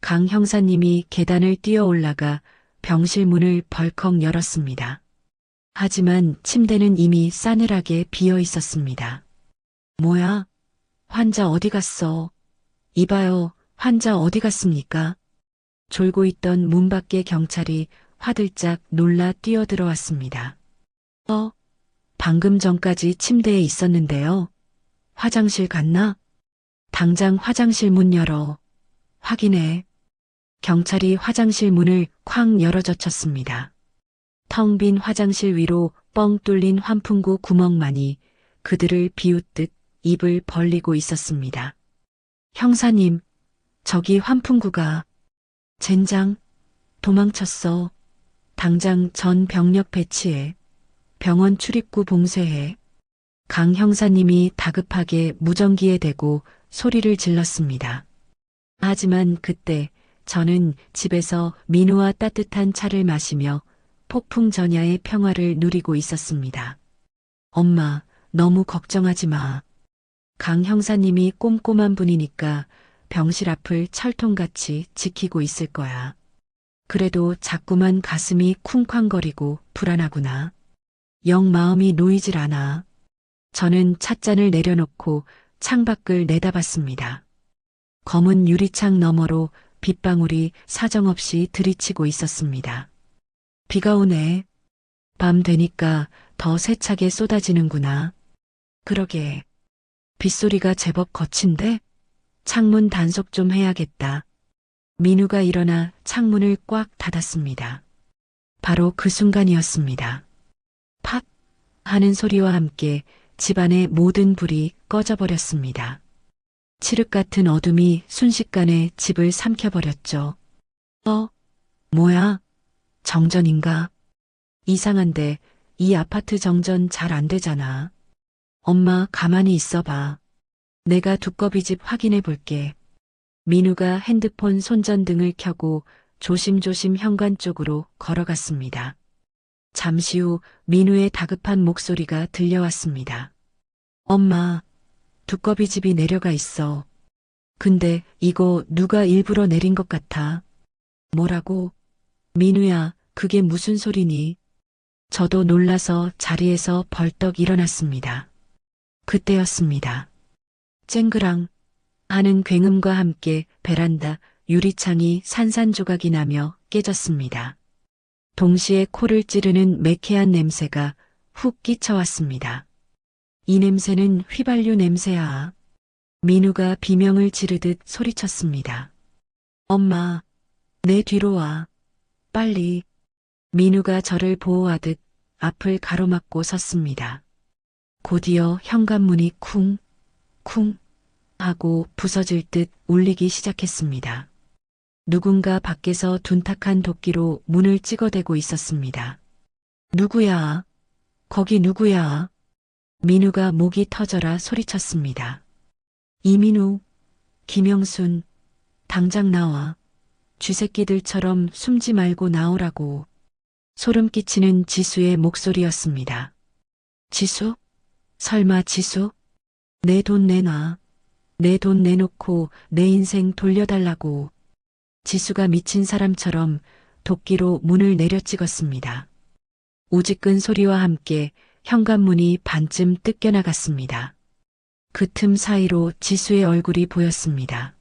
강 형사님이 계단을 뛰어 올라가 병실 문을 벌컥 열었습니다. 하지만 침대는 이미 싸늘하게 비어 있었습니다. 뭐야? 환자 어디 갔어? 이봐요, 환자 어디 갔습니까? 졸고 있던 문 밖에 경찰이 화들짝 놀라 뛰어들어왔습니다. 방금 전까지 침대에 있었는데요. 화장실 갔나? 당장 화장실 문 열어. 확인해. 경찰이 화장실 문을 쾅 열어젖혔습니다. 텅 빈 화장실 위로 뻥 뚫린 환풍구 구멍만이 그들을 비웃듯 입을 벌리고 있었습니다. 형사님, 저기 환풍구가. 젠장, 도망쳤어. 당장 전 병력 배치해. 병원 출입구 봉쇄해. 강 형사님이 다급하게 무전기에 대고 소리를 질렀습니다. 하지만 그때 저는 집에서 민우와 따뜻한 차를 마시며 폭풍 전야의 평화를 누리고 있었습니다. 엄마, 너무 걱정하지 마. 강 형사님이 꼼꼼한 분이니까 병실 앞을 철통같이 지키고 있을 거야. 그래도 자꾸만 가슴이 쿵쾅거리고 불안하구나. 영 마음이 놓이질 않아. 저는 찻잔을 내려놓고 창밖을 내다봤습니다. 검은 유리창 너머로 빗방울이 사정없이 들이치고 있었습니다. 비가 오네. 밤 되니까 더 세차게 쏟아지는구나. 그러게. 빗소리가 제법 거친데? 창문 단속 좀 해야겠다. 민우가 일어나 창문을 꽉 닫았습니다. 바로 그 순간이었습니다. 팍 하는 소리와 함께 집안의 모든 불이 꺼져버렸습니다. 칠흑 같은 어둠이 순식간에 집을 삼켜버렸죠. 뭐야? 정전인가? 이상한데 이 아파트 정전 잘 안 되잖아. 엄마 가만히 있어봐. 내가 두꺼비 집 확인해 볼게. 민우가 핸드폰 손전등을 켜고 조심조심 현관 쪽으로 걸어갔습니다. 잠시 후 민우의 다급한 목소리가 들려왔습니다. 엄마, 두꺼비 집이 내려가 있어. 근데 이거 누가 일부러 내린 것 같아. 뭐라고? 민우야, 그게 무슨 소리니? 저도 놀라서 자리에서 벌떡 일어났습니다. 그때였습니다. 쨍그랑 하는 굉음과 함께 베란다 유리창이 산산조각이 나며 깨졌습니다. 동시에 코를 찌르는 매캐한 냄새가 훅 끼쳐왔습니다. 이 냄새는 휘발유 냄새야. 민우가 비명을 지르듯 소리쳤습니다. 엄마, 내 뒤로 와. 빨리. 민우가 저를 보호하듯 앞을 가로막고 섰습니다. 곧이어 현관문이 쿵, 쿵 하고 부서질 듯 울리기 시작했습니다. 누군가 밖에서 둔탁한 도끼로 문을 찍어대고 있었습니다. 누구야? 거기 누구야? 민우가 목이 터져라 소리쳤습니다. 이민우, 김영순, 당장 나와. 쥐새끼들처럼 숨지 말고 나오라고. 소름 끼치는 지수의 목소리였습니다. 지수? 설마 지수? 내 돈 내놔. 내 돈 내놓고 내 인생 돌려달라고. 지수가 미친 사람처럼 도끼로 문을 내려찍었습니다. 우지끈 소리와 함께 현관문이 반쯤 뜯겨나갔습니다. 그 틈 사이로 지수의 얼굴이 보였습니다.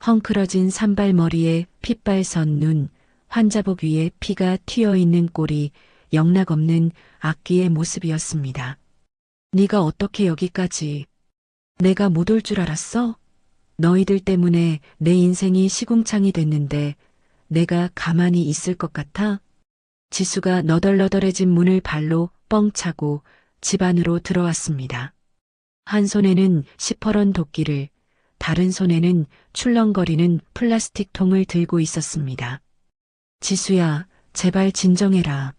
헝클어진 산발머리에 핏발선 눈, 환자복 위에 피가 튀어있는 꼴이 영락없는 악귀의 모습이었습니다. 네가 어떻게 여기까지? 내가 못 올 줄 알았어? 너희들 때문에 내 인생이 시궁창이 됐는데 내가 가만히 있을 것 같아? 지수가 너덜너덜해진 문을 발로 뻥 차고 집 안으로 들어왔습니다. 한 손에는 시퍼런 도끼를, 다른 손에는 출렁거리는 플라스틱 통을 들고 있었습니다. 지수야, 제발 진정해라.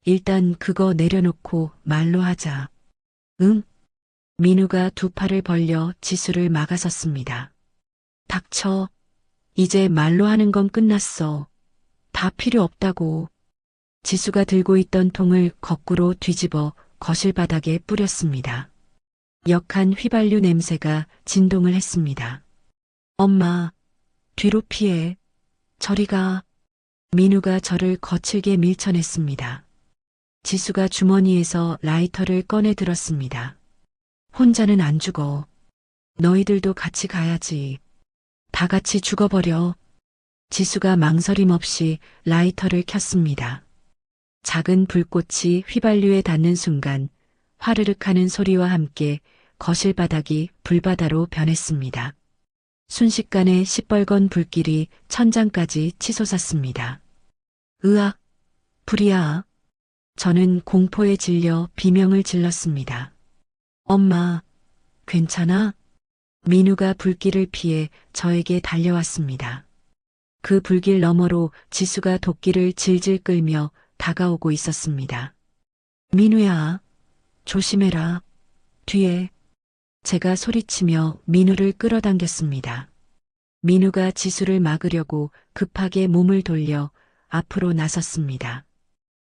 일단 그거 내려놓고 말로 하자. 응? 민우가 두 팔을 벌려 지수를 막아섰습니다. 닥쳐. 이제 말로 하는 건 끝났어. 다 필요 없다고. 지수가 들고 있던 통을 거꾸로 뒤집어 거실 바닥에 뿌렸습니다. 역한 휘발유 냄새가 진동을 했습니다. 엄마, 뒤로 피해. 저리 가. 민우가 저를 거칠게 밀쳐냈습니다. 지수가 주머니에서 라이터를 꺼내 들었습니다. 혼자는 안 죽어. 너희들도 같이 가야지. 다 같이 죽어버려. 지수가 망설임 없이 라이터를 켰습니다. 작은 불꽃이 휘발유에 닿는 순간 화르륵 하는 소리와 함께 거실 바닥이 불바다로 변했습니다. 순식간에 시뻘건 불길이 천장까지 치솟았습니다. 으악! 불이야! 저는 공포에 질려 비명을 질렀습니다. 엄마, 괜찮아? 민우가 불길을 피해 저에게 달려왔습니다. 그 불길 너머로 지수가 도끼를 질질 끌며 다가오고 있었습니다. 민우야, 조심해라. 뒤에. 제가 소리치며 민우를 끌어당겼습니다. 민우가 지수를 막으려고 급하게 몸을 돌려 앞으로 나섰습니다.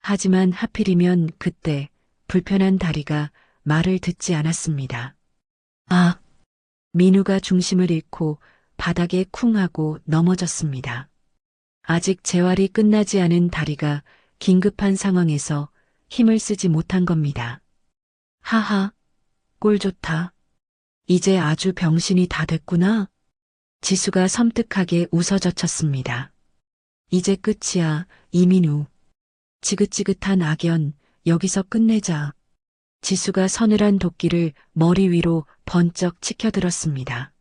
하지만 하필이면 그때 불편한 다리가 말을 듣지 않았습니다. 아! 민우가 중심을 잃고 바닥에 쿵 하고 넘어졌습니다. 아직 재활이 끝나지 않은 다리가 긴급한 상황에서 힘을 쓰지 못한 겁니다. 하하, 꼴 좋다. 이제 아주 병신이 다 됐구나. 지수가 섬뜩하게 웃어젖혔습니다. 이제 끝이야, 이민우. 지긋지긋한 악연, 여기서 끝내자. 지수가 서늘한 도끼를 머리 위로 번쩍 치켜들었습니다.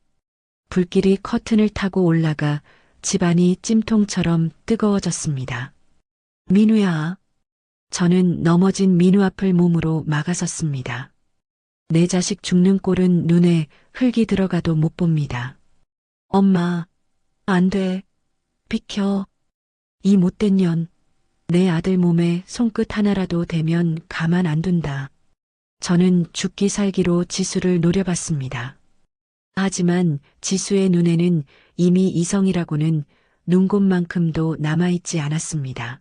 불길이 커튼을 타고 올라가 집안이 찜통처럼 뜨거워졌습니다. 민우야. 저는 넘어진 민우 앞을 몸으로 막아섰습니다. 내 자식 죽는 꼴은 눈에 흙이 들어가도 못 봅니다. 엄마, 안 돼. 비켜. 이 못된 년. 내 아들 몸에 손끝 하나라도 대면 가만 안 둔다. 저는 죽기 살기로 지수를 노려봤습니다. 하지만 지수의 눈에는 이미 이성이라고는 눈곱만큼도 남아있지 않았습니다.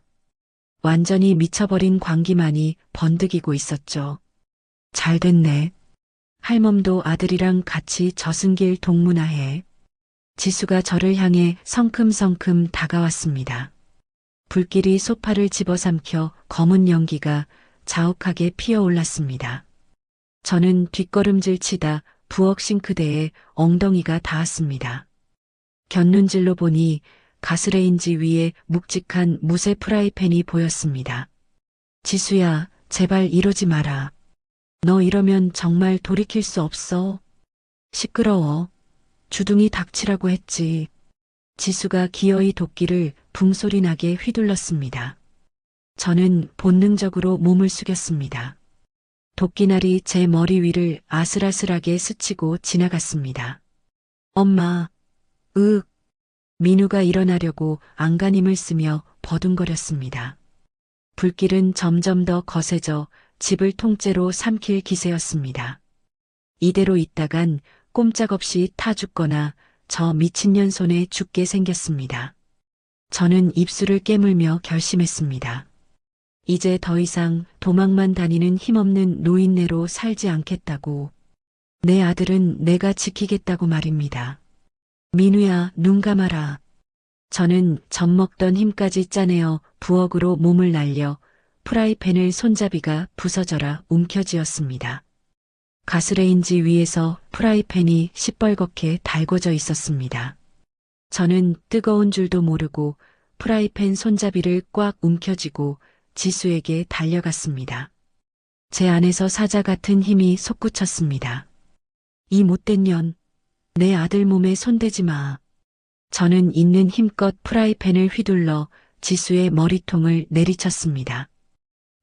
완전히 미쳐버린 광기만이 번득이고 있었죠. 잘 됐네. 할멈도 아들이랑 같이 저승길 동문화해. 지수가 저를 향해 성큼성큼 다가왔습니다. 불길이 소파를 집어삼켜 검은 연기가 자욱하게 피어올랐습니다. 저는 뒷걸음질 치다 부엌 싱크대에 엉덩이가 닿았습니다. 곁눈질로 보니 가스레인지 위에 묵직한 무쇠 프라이팬이 보였습니다. 지수야, 제발 이러지 마라. 너 이러면 정말 돌이킬 수 없어. 시끄러워. 주둥이 닥치라고 했지. 지수가 기어이 도끼를 붕소리 나게 휘둘렀습니다. 저는 본능적으로 몸을 숙였습니다. 도끼날이 제 머리 위를 아슬아슬하게 스치고 지나갔습니다. 엄마, 민우가 일어나려고 안간힘을 쓰며 버둥거렸습니다. 불길은 점점 더 거세져 집을 통째로 삼킬 기세였습니다. 이대로 있다간 꼼짝없이 타 죽거나 저 미친년 손에 죽게 생겼습니다. 저는 입술을 깨물며 결심했습니다. 이제 더 이상 도망만 다니는 힘없는 노인네로 살지 않겠다고. 내 아들은 내가 지키겠다고 말입니다. 민우야, 눈 감아라. 저는 젖먹던 힘까지 짜내어 부엌으로 몸을 날려 프라이팬을 손잡이가 부서져라 움켜쥐었습니다. 가스레인지 위에서 프라이팬이 시뻘겋게 달궈져 있었습니다. 저는 뜨거운 줄도 모르고 프라이팬 손잡이를 꽉 움켜쥐고 지수에게 달려갔습니다. 제 안에서 사자 같은 힘이 솟구쳤습니다. 이 못된 년, 내 아들 몸에 손대지 마. 저는 있는 힘껏 프라이팬을 휘둘러 지수의 머리통을 내리쳤습니다.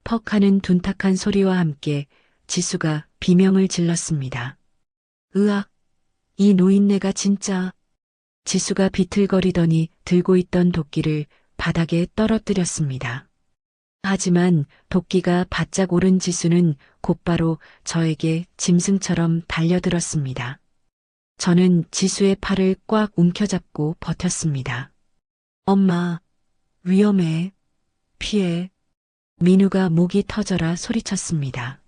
퍽 하는 둔탁한 소리와 함께 지수가 비명을 질렀습니다. 으악, 이 노인네가 진짜. 지수가 비틀거리더니 들고 있던 도끼를 바닥에 떨어뜨렸습니다. 하지만 도끼가 바짝 오른 지수는 곧바로 저에게 짐승처럼 달려들었습니다. 저는 지수의 팔을 꽉 움켜잡고 버텼습니다. 엄마, 위험해. 피해. 민우가 목이 터져라 소리쳤습니다.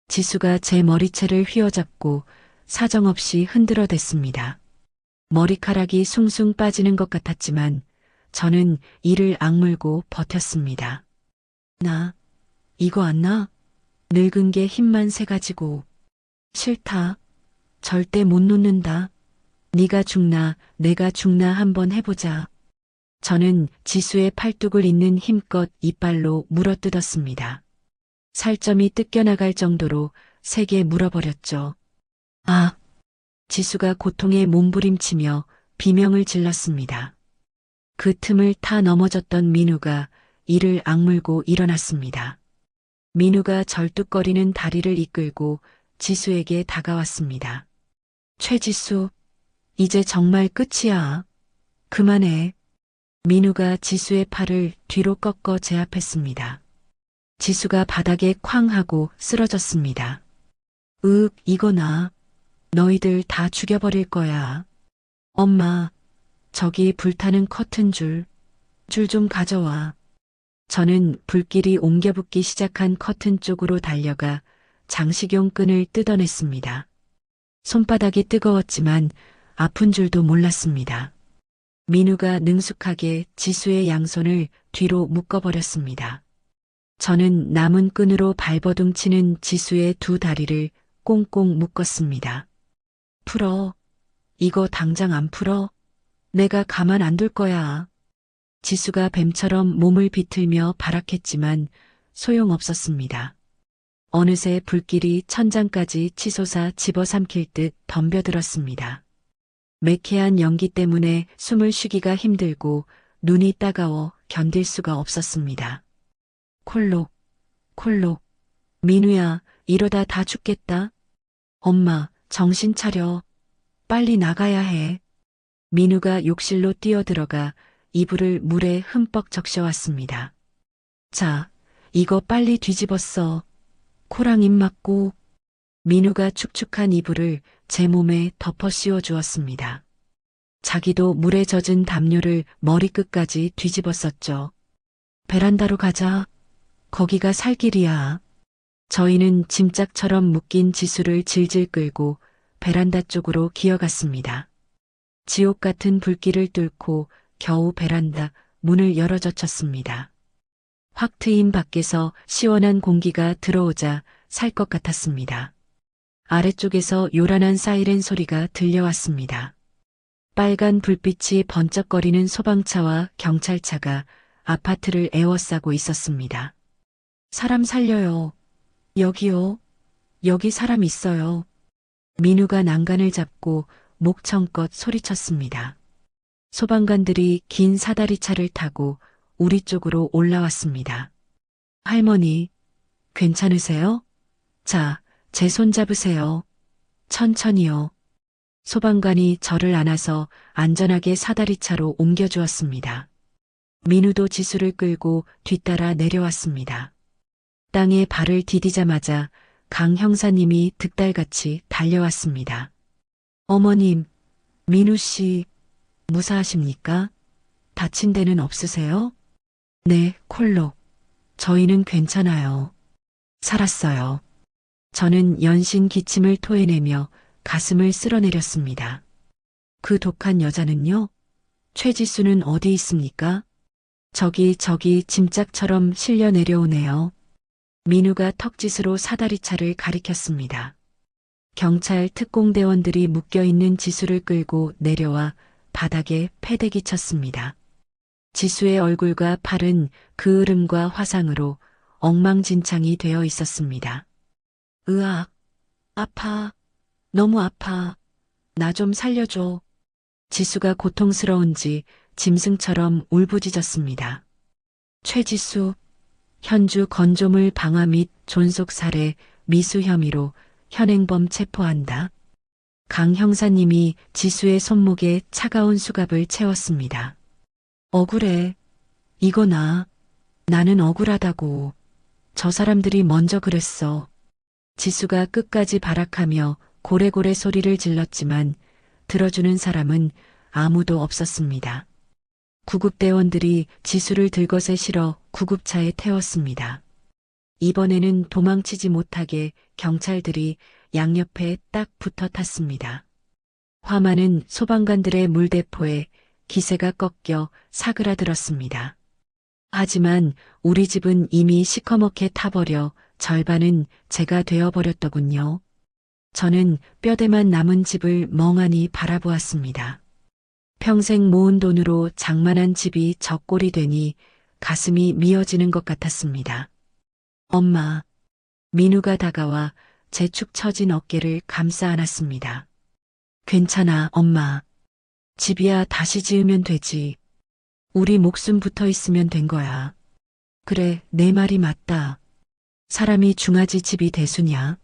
지수가 제 머리채를 휘어잡고 사정없이 흔들어댔습니다. 머리카락이 숭숭 빠지는 것 같았지만 저는 이를 악물고 버텼습니다. 나, 이거 안 나? 늙은 게 힘만 세 가지고. 싫다. 절대 못 놓는다. 네가 죽나 내가 죽나 한번 해보자. 저는 지수의 팔뚝을 잇는 힘껏 이빨로 물어뜯었습니다. 살점이 뜯겨나갈 정도로 세게 물어버렸죠. 아! 지수가 고통에 몸부림치며 비명을 질렀습니다. 그 틈을 타 넘어졌던 민우가 이를 악물고 일어났습니다. 민우가 절뚝거리는 다리를 이끌고 지수에게 다가왔습니다. 최지수, 이제 정말 끝이야. 그만해. 민우가 지수의 팔을 뒤로 꺾어 제압했습니다. 지수가 바닥에 쾅 하고 쓰러졌습니다. 이거 나. 너희들 다 죽여버릴 거야. 엄마, 저기 불타는 커튼 줄 좀 가져와. 저는 불길이 옮겨붙기 시작한 커튼 쪽으로 달려가 장식용 끈을 뜯어냈습니다. 손바닥이 뜨거웠지만 아픈 줄도 몰랐습니다. 민우가 능숙하게 지수의 양손을 뒤로 묶어버렸습니다. 저는 남은 끈으로 발버둥 치는 지수의 두 다리를 꽁꽁 묶었습니다. 풀어. 이거 당장 안 풀어. 내가 가만 안 둘 거야. 지수가 뱀처럼 몸을 비틀며 발악했지만 소용없었습니다. 어느새 불길이 천장까지 치솟아 집어삼킬 듯 덤벼들었습니다. 매캐한 연기 때문에 숨을 쉬기가 힘들고 눈이 따가워 견딜 수가 없었습니다. 콜록, 콜록. 민우야, 이러다 다 죽겠다. 엄마, 정신 차려. 빨리 나가야 해. 민우가 욕실로 뛰어들어가 이불을 물에 흠뻑 적셔왔습니다. 자, 이거 빨리 뒤집어 써. 코랑 입 막고. 민우가 축축한 이불을 제 몸에 덮어 씌워 주었습니다. 자기도 물에 젖은 담요를 머리끝까지 뒤집어 썼죠. 베란다로 가자. 거기가 살 길이야. 저희는 짐짝처럼 묶인 지수를 질질 끌고 베란다 쪽으로 기어갔습니다. 지옥 같은 불길을 뚫고 겨우 베란다 문을 열어젖혔습니다. 확 트인 밖에서 시원한 공기가 들어오자 살 것 같았습니다. 아래쪽에서 요란한 사이렌 소리가 들려왔습니다. 빨간 불빛이 번쩍거리는 소방차와 경찰차가 아파트를 에워싸고 있었습니다. 사람 살려요. 여기요. 여기 사람 있어요. 민우가 난간을 잡고 목청껏 소리쳤습니다. 소방관들이 긴 사다리차를 타고 우리 쪽으로 올라왔습니다. 할머니, 괜찮으세요? 자, 제 손 잡으세요. 천천히요. 소방관이 저를 안아서 안전하게 사다리차로 옮겨주었습니다. 민우도 지수를 끌고 뒤따라 내려왔습니다. 땅에 발을 디디자마자 강 형사님이 득달같이 달려왔습니다. 어머님, 민우 씨, 무사하십니까? 다친 데는 없으세요? 네, 콜록. 저희는 괜찮아요. 살았어요. 저는 연신 기침을 토해내며 가슴을 쓸어내렸습니다. 그 독한 여자는요? 최지수는 어디 있습니까? 저기 짐짝처럼 실려 내려오네요. 민우가 턱짓으로 사다리차를 가리켰습니다. 경찰 특공대원들이 묶여있는 지수를 끌고 내려와 바닥에 패대기 쳤습니다. 지수의 얼굴과 팔은 그을음과 화상으로 엉망진창이 되어 있었습니다. 으악, 아파, 너무 아파, 나 좀 살려줘. 지수가 고통스러운지 짐승처럼 울부짖었습니다. 최지수, 현주 건조물 방화 및 존속 살해, 미수 혐의로 현행범 체포한다. 강 형사님이 지수의 손목에 차가운 수갑을 채웠습니다. 억울해. 이거 나는 억울하다고. 저 사람들이 먼저 그랬어. 지수가 끝까지 발악하며 고래고래 소리를 질렀지만 들어주는 사람은 아무도 없었습니다. 구급대원들이 지수를 들것에 실어 구급차에 태웠습니다. 이번에는 도망치지 못하게 경찰들이 양옆에 딱 붙어 탔습니다. 화많은 소방관들의 물대포에 기세가 꺾여 사그라들었습니다. 하지만 우리 집은 이미 시커멓게 타버려 절반은 제가 되어버렸더군요. 저는 뼈대만 남은 집을 멍하니 바라보았습니다. 평생 모은 돈으로 장만한 집이 적골이 되니 가슴이 미어지는 것 같았습니다. 엄마, 민우가 다가와 제 축 처진 어깨를 감싸 안았습니다. 괜찮아, 엄마. 집이야 다시 지으면 되지. 우리 목숨 붙어 있으면 된 거야. 그래, 내 말이 맞다. 사람이 중하지 집이 대수냐.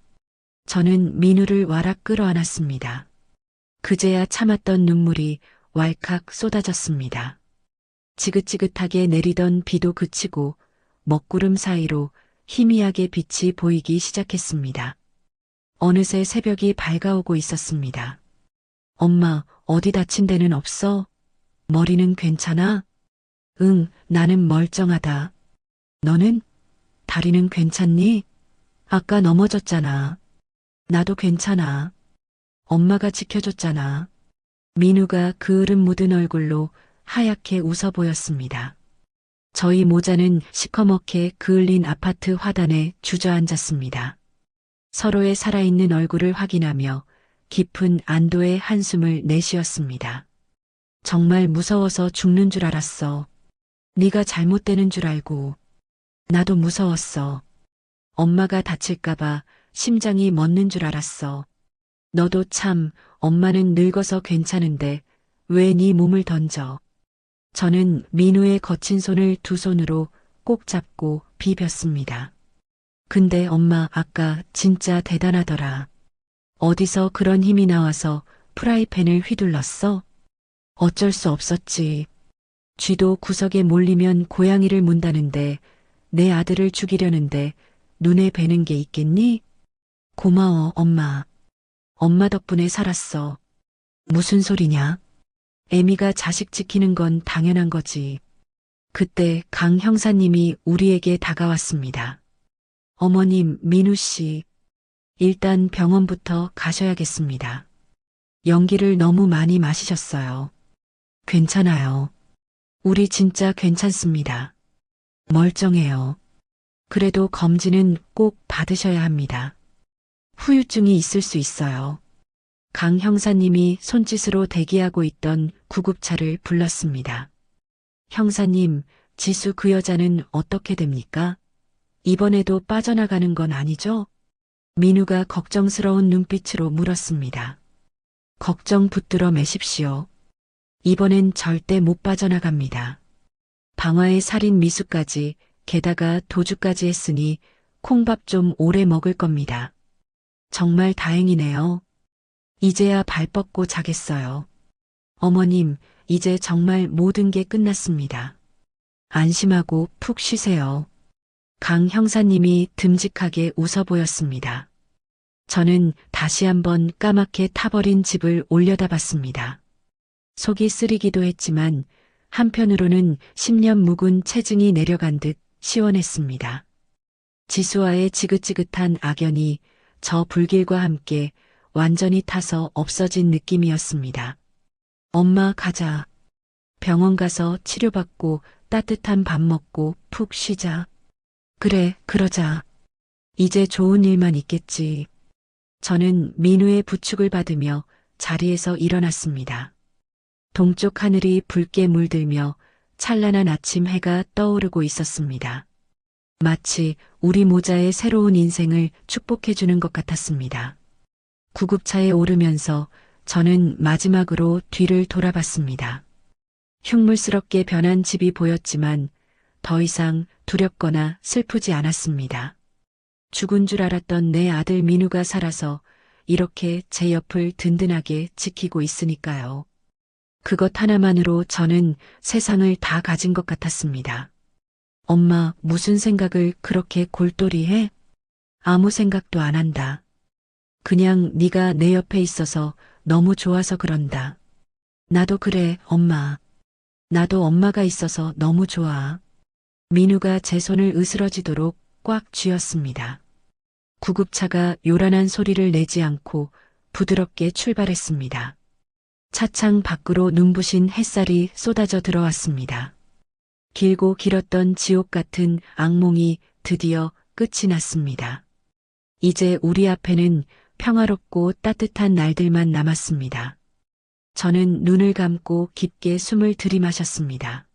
저는 민우를 와락 끌어안았습니다. 그제야 참았던 눈물이 왈칵 쏟아졌습니다. 지긋지긋하게 내리던 비도 그치고 먹구름 사이로 희미하게 빛이 보이기 시작했습니다. 어느새 새벽이 밝아오고 있었습니다. 엄마, 어디 다친 데는 없어? 머리는 괜찮아? 응, 나는 멀쩡하다. 너는? 다리는 괜찮니? 아까 넘어졌잖아. 나도 괜찮아. 엄마가 지켜줬잖아. 민우가 그을음 묻은 얼굴로 하얗게 웃어 보였습니다. 저희 모자는 시커멓게 그을린 아파트 화단에 주저앉았습니다. 서로의 살아있는 얼굴을 확인하며 깊은 안도의 한숨을 내쉬었습니다. 정말 무서워서 죽는 줄 알았어. 네가 잘못되는 줄 알고. 나도 무서웠어. 엄마가 다칠까봐 심장이 멎는 줄 알았어. 너도 참 엄마는 늙어서 괜찮은데 왜 네 몸을 던져? 저는 민우의 거친 손을 두 손으로 꼭 잡고 비볐습니다. 근데 엄마 아까 진짜 대단하더라. 어디서 그런 힘이 나와서 프라이팬을 휘둘렀어? 어쩔 수 없었지. 쥐도 구석에 몰리면 고양이를 문다는데 내 아들을 죽이려는데 눈에 뵈는 게 있겠니? 고마워, 엄마. 엄마 덕분에 살았어. 무슨 소리냐? 애미가 자식 지키는 건 당연한 거지. 그때 강 형사님이 우리에게 다가왔습니다. 어머님, 민우 씨. 일단 병원부터 가셔야겠습니다. 연기를 너무 많이 마시셨어요. 괜찮아요. 우리 진짜 괜찮습니다. 멀쩡해요. 그래도 검진은 꼭 받으셔야 합니다. 후유증이 있을 수 있어요. 강 형사님이 손짓으로 대기하고 있던 구급차를 불렀습니다. 형사님, 지수 그 여자는 어떻게 됩니까? 이번에도 빠져나가는 건 아니죠? 민우가 걱정스러운 눈빛으로 물었습니다. 걱정 붙들어 매십시오. 이번엔 절대 못 빠져나갑니다. 방화의 살인 미수까지 게다가 도주까지 했으니 콩밥 좀 오래 먹을 겁니다. 정말 다행이네요. 이제야 발 뻗고 자겠어요. 어머님, 이제 정말 모든 게 끝났습니다. 안심하고 푹 쉬세요. 강 형사님이 듬직하게 웃어 보였습니다. 저는 다시 한번 까맣게 타버린 집을 올려다봤습니다. 속이 쓰리기도 했지만 한편으로는 10년 묵은 체증이 내려간 듯 시원했습니다. 지수와의 지긋지긋한 악연이 저 불길과 함께 완전히 타서 없어진 느낌이었습니다. 엄마 가자. 병원 가서 치료받고 따뜻한 밥 먹고 푹 쉬자. 그래, 그러자. 이제 좋은 일만 있겠지. 저는 민우의 부축을 받으며 자리에서 일어났습니다. 동쪽 하늘이 붉게 물들며 찬란한 아침 해가 떠오르고 있었습니다. 마치 우리 모자의 새로운 인생을 축복해주는 것 같았습니다. 구급차에 오르면서 저는 마지막으로 뒤를 돌아봤습니다. 흉물스럽게 변한 집이 보였지만 더 이상 두렵거나 슬프지 않았습니다. 죽은 줄 알았던 내 아들 민우가 살아서 이렇게 제 옆을 든든하게 지키고 있으니까요. 그것 하나만으로 저는 세상을 다 가진 것 같았습니다. 엄마, 무슨 생각을 그렇게 골똘히 해? 아무 생각도 안 한다. 그냥 네가 내 옆에 있어서 너무 좋아서 그런다. 나도 그래, 엄마. 나도 엄마가 있어서 너무 좋아. 민우가 제 손을 으스러지도록 꽉 쥐었습니다. 구급차가 요란한 소리를 내지 않고 부드럽게 출발했습니다. 차창 밖으로 눈부신 햇살이 쏟아져 들어왔습니다. 길고 길었던 지옥 같은 악몽이 드디어 끝이 났습니다. 이제 우리 앞에는 평화롭고 따뜻한 날들만 남았습니다. 저는 눈을 감고 깊게 숨을 들이마셨습니다.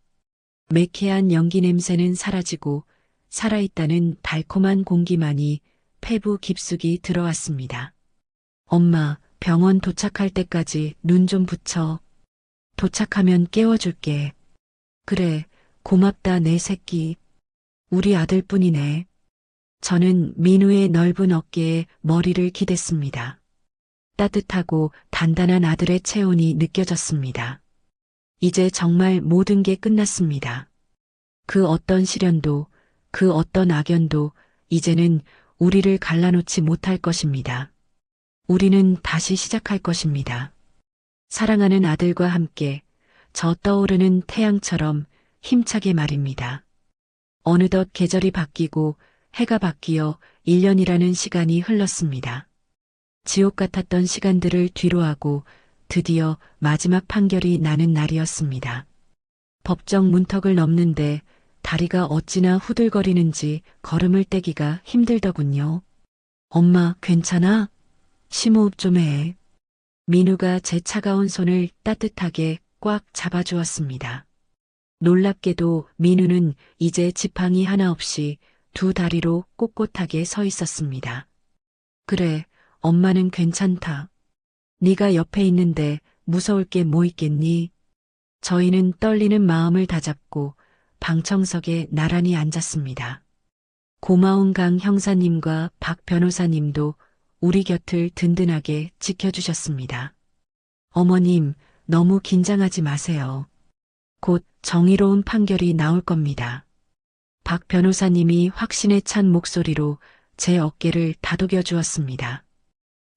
매캐한 연기 냄새는 사라지고 살아있다는 달콤한 공기만이 폐부 깊숙이 들어왔습니다. 엄마, 병원 도착할 때까지 눈 좀 붙여. 도착하면 깨워줄게. 그래, 고맙다 내 새끼. 우리 아들뿐이네. 저는 민우의 넓은 어깨에 머리를 기댔습니다. 따뜻하고 단단한 아들의 체온이 느껴졌습니다. 이제 정말 모든 게 끝났습니다. 그 어떤 시련도, 그 어떤 악연도 이제는 우리를 갈라놓지 못할 것입니다. 우리는 다시 시작할 것입니다. 사랑하는 아들과 함께 저 떠오르는 태양처럼 힘차게 말입니다. 어느덧 계절이 바뀌고 해가 바뀌어 1년이라는 시간이 흘렀습니다. 지옥 같았던 시간들을 뒤로하고 드디어 마지막 판결이 나는 날이었습니다. 법정 문턱을 넘는데 다리가 어찌나 후들거리는지 걸음을 떼기가 힘들더군요. 엄마, 괜찮아? 심호흡 좀 해. 민우가 제 차가운 손을 따뜻하게 꽉 잡아주었습니다. 놀랍게도 민우는 이제 지팡이 하나 없이 두 다리로 꼿꼿하게 서 있었습니다. 그래, 엄마는 괜찮다. 네가 옆에 있는데 무서울 게 뭐 있겠니? 저희는 떨리는 마음을 다잡고 방청석에 나란히 앉았습니다. 고마운 강 형사님과 박 변호사님도 우리 곁을 든든하게 지켜주셨습니다. 어머님, 너무 긴장하지 마세요. 곧 정의로운 판결이 나올 겁니다. 박 변호사님이 확신에 찬 목소리로 제 어깨를 다독여 주었습니다.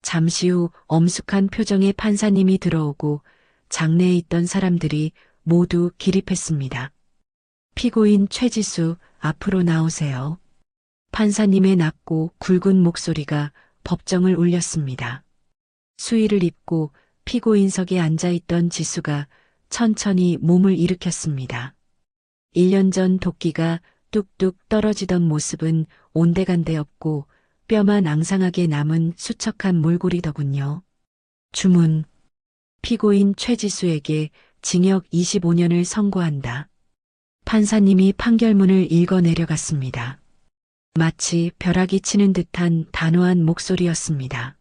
잠시 후 엄숙한 표정의 판사님이 들어오고 장내에 있던 사람들이 모두 기립했습니다. 피고인 최지수, 앞으로 나오세요. 판사님의 낮고 굵은 목소리가 법정을 울렸습니다. 수의를 입고 피고인석에 앉아있던 지수가 천천히 몸을 일으켰습니다. 1년 전 도끼가 뚝뚝 떨어지던 모습은 온데간데 없고 뼈만 앙상하게 남은 수척한 몰골이더군요. 주문. 피고인 최지수에게 징역 25년을 선고한다. 판사님이 판결문을 읽어 내려갔습니다. 마치 벼락이 치는 듯한 단호한 목소리였습니다.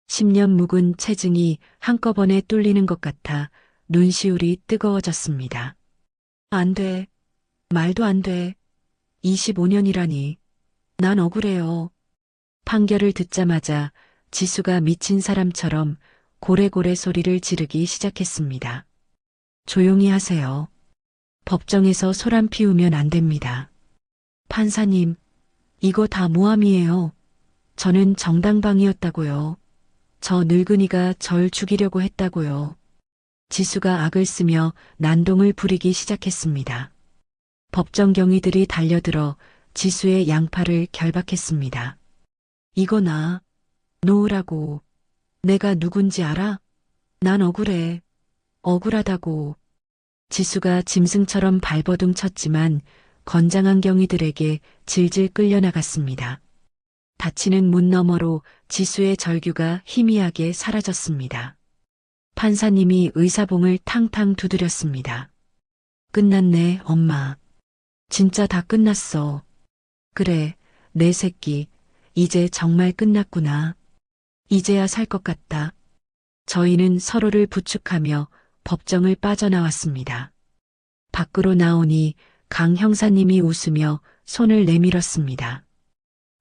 10년 묵은 체증이 한꺼번에 뚫리는 것 같아 눈시울이 뜨거워졌습니다. 안 돼. 말도 안 돼. 25년이라니. 난 억울해요. 판결을 듣자마자 지수가 미친 사람처럼 고래고래 소리를 지르기 시작했습니다. 조용히 하세요. 법정에서 소란 피우면 안 됩니다. 판사님, 이거 다 모함이에요. 저는 정당방위였다고요. 저 늙은이가 절 죽이려고 했다고요. 지수가 악을 쓰며 난동을 부리기 시작했습니다. 법정 경위들이 달려들어 지수의 양팔을 결박했습니다. 이거 나 놓으라고. 내가 누군지 알아? 난 억울해. 억울하다고. 지수가 짐승처럼 발버둥 쳤지만 건장한 경위들에게 질질 끌려나갔습니다. 닫히는 문 너머로 지수의 절규가 희미하게 사라졌습니다. 판사님이 의사봉을 탕탕 두드렸습니다. 끝났네, 엄마. 진짜 다 끝났어. 그래, 내 새끼. 이제 정말 끝났구나. 이제야 살 것 같다. 저희는 서로를 부축하며 법정을 빠져나왔습니다. 밖으로 나오니 강 형사님이 웃으며 손을 내밀었습니다.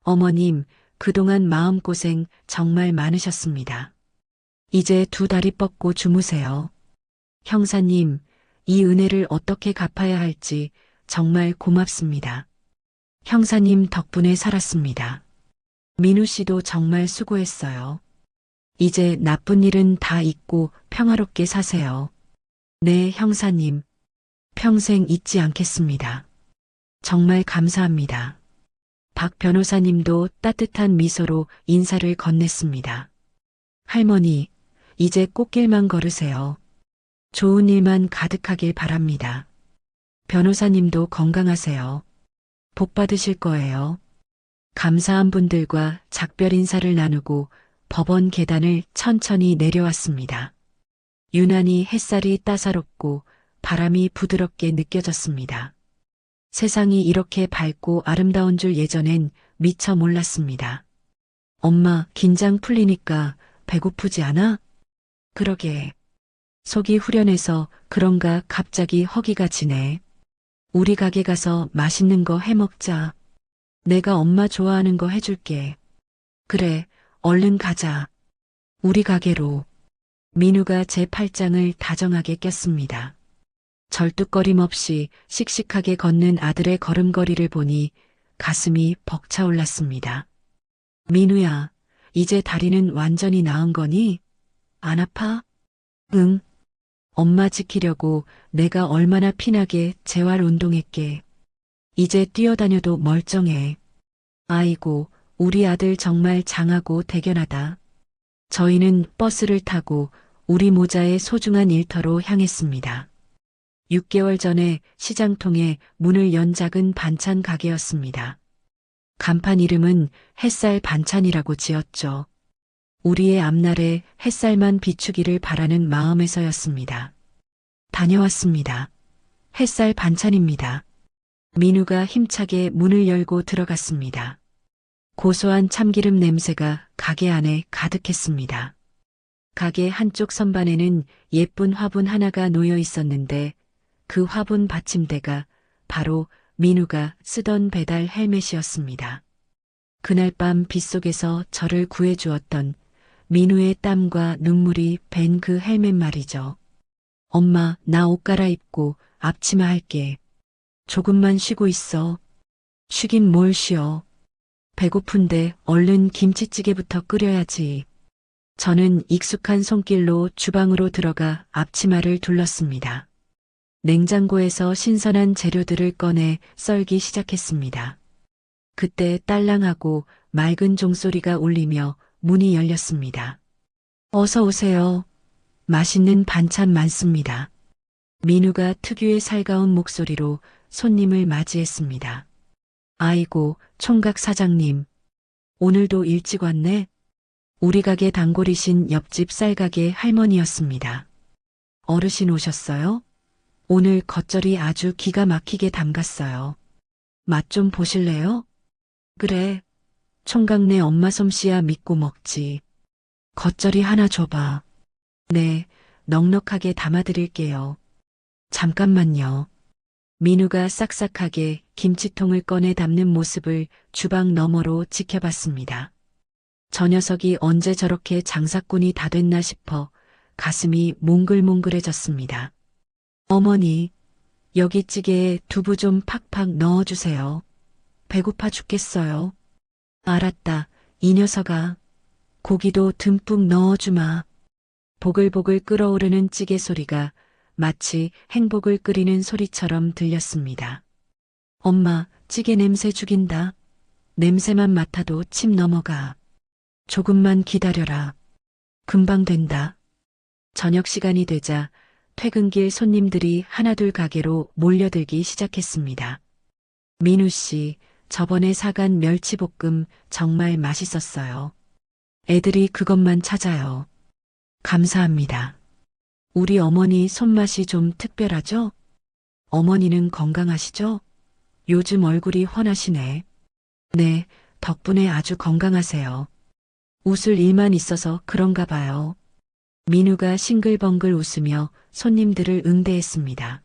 어머님, 그동안 마음고생 정말 많으셨습니다. 이제 두 다리 뻗고 주무세요. 형사님, 이 은혜를 어떻게 갚아야 할지 정말 고맙습니다. 형사님 덕분에 살았습니다. 민우 씨도 정말 수고했어요. 이제 나쁜 일은 다 잊고 평화롭게 사세요. 네, 형사님. 평생 잊지 않겠습니다. 정말 감사합니다. 박 변호사님도 따뜻한 미소로 인사를 건넸습니다. 할머니, 이제 꽃길만 걸으세요. 좋은 일만 가득하길 바랍니다. 변호사님도 건강하세요. 복 받으실 거예요. 감사한 분들과 작별 인사를 나누고 법원 계단을 천천히 내려왔습니다. 유난히 햇살이 따사롭고 바람이 부드럽게 느껴졌습니다. 세상이 이렇게 밝고 아름다운 줄 예전엔 미처 몰랐습니다. 엄마, 긴장 풀리니까 배고프지 않아? 그러게. 속이 후련해서 그런가 갑자기 허기가 지네. 우리 가게 가서 맛있는 거 해 먹자. 내가 엄마 좋아하는 거 해줄게. 그래, 얼른 가자. 우리 가게로. 민우가 제 팔짱을 다정하게 꼈습니다. 절뚝거림 없이 씩씩하게 걷는 아들의 걸음걸이를 보니 가슴이 벅차올랐습니다. 민우야, 이제 다리는 완전히 나은 거니? 안 아파? 응. 엄마 지키려고 내가 얼마나 피나게 재활 운동했게. 이제 뛰어다녀도 멀쩡해. 아이고, 우리 아들 정말 장하고 대견하다. 저희는 버스를 타고 우리 모자의 소중한 일터로 향했습니다. 6개월 전에 시장통에 문을 연 작은 반찬 가게였습니다. 간판 이름은 햇살 반찬이라고 지었죠. 우리의 앞날에 햇살만 비추기를 바라는 마음에서였습니다. 다녀왔습니다. 햇살 반찬입니다. 민우가 힘차게 문을 열고 들어갔습니다. 고소한 참기름 냄새가 가게 안에 가득했습니다. 가게 한쪽 선반에는 예쁜 화분 하나가 놓여 있었는데 그 화분 받침대가 바로 민우가 쓰던 배달 헬멧이었습니다. 그날 밤 빗속에서 저를 구해주었던 민우의 땀과 눈물이 밴 그 헬멧 말이죠. 엄마, 나 옷 갈아입고 앞치마 할게. 조금만 쉬고 있어. 쉬긴 뭘 쉬어. 배고픈데 얼른 김치찌개부터 끓여야지. 저는 익숙한 손길로 주방으로 들어가 앞치마를 둘렀습니다. 냉장고에서 신선한 재료들을 꺼내 썰기 시작했습니다. 그때 딸랑하고 맑은 종소리가 울리며 문이 열렸습니다. 어서 오세요. 맛있는 반찬 많습니다. 민우가 특유의 살가운 목소리로 손님을 맞이했습니다. 아이고, 총각 사장님. 오늘도 일찍 왔네? 우리 가게 단골이신 옆집 쌀가게 할머니였습니다. 어르신 오셨어요? 오늘 겉절이 아주 기가 막히게 담갔어요. 맛 좀 보실래요? 그래. 총각네 엄마 솜씨야 믿고 먹지. 겉절이 하나 줘봐. 네, 넉넉하게 담아드릴게요. 잠깐만요. 민우가 싹싹하게 김치통을 꺼내 담는 모습을 주방 너머로 지켜봤습니다. 저 녀석이 언제 저렇게 장사꾼이 다 됐나 싶어 가슴이 몽글몽글해졌습니다. 어머니, 여기 찌개에 두부 좀 팍팍 넣어주세요. 배고파 죽겠어요. 알았다, 이 녀석아. 고기도 듬뿍 넣어주마. 보글보글 끓어오르는 찌개 소리가 마치 행복을 끓이는 소리처럼 들렸습니다. 엄마, 찌개 냄새 죽인다. 냄새만 맡아도 침 넘어가. 조금만 기다려라. 금방 된다. 저녁 시간이 되자 퇴근길 손님들이 하나둘 가게로 몰려들기 시작했습니다. 민우 씨, 저번에 사간 멸치볶음 정말 맛있었어요. 애들이 그것만 찾아요. 감사합니다. 우리 어머니 손맛이 좀 특별하죠? 어머니는 건강하시죠? 요즘 얼굴이 훤하시네. 네, 덕분에 아주 건강하세요. 웃을 일만 있어서 그런가 봐요. 민우가 싱글벙글 웃으며 손님들을 응대했습니다.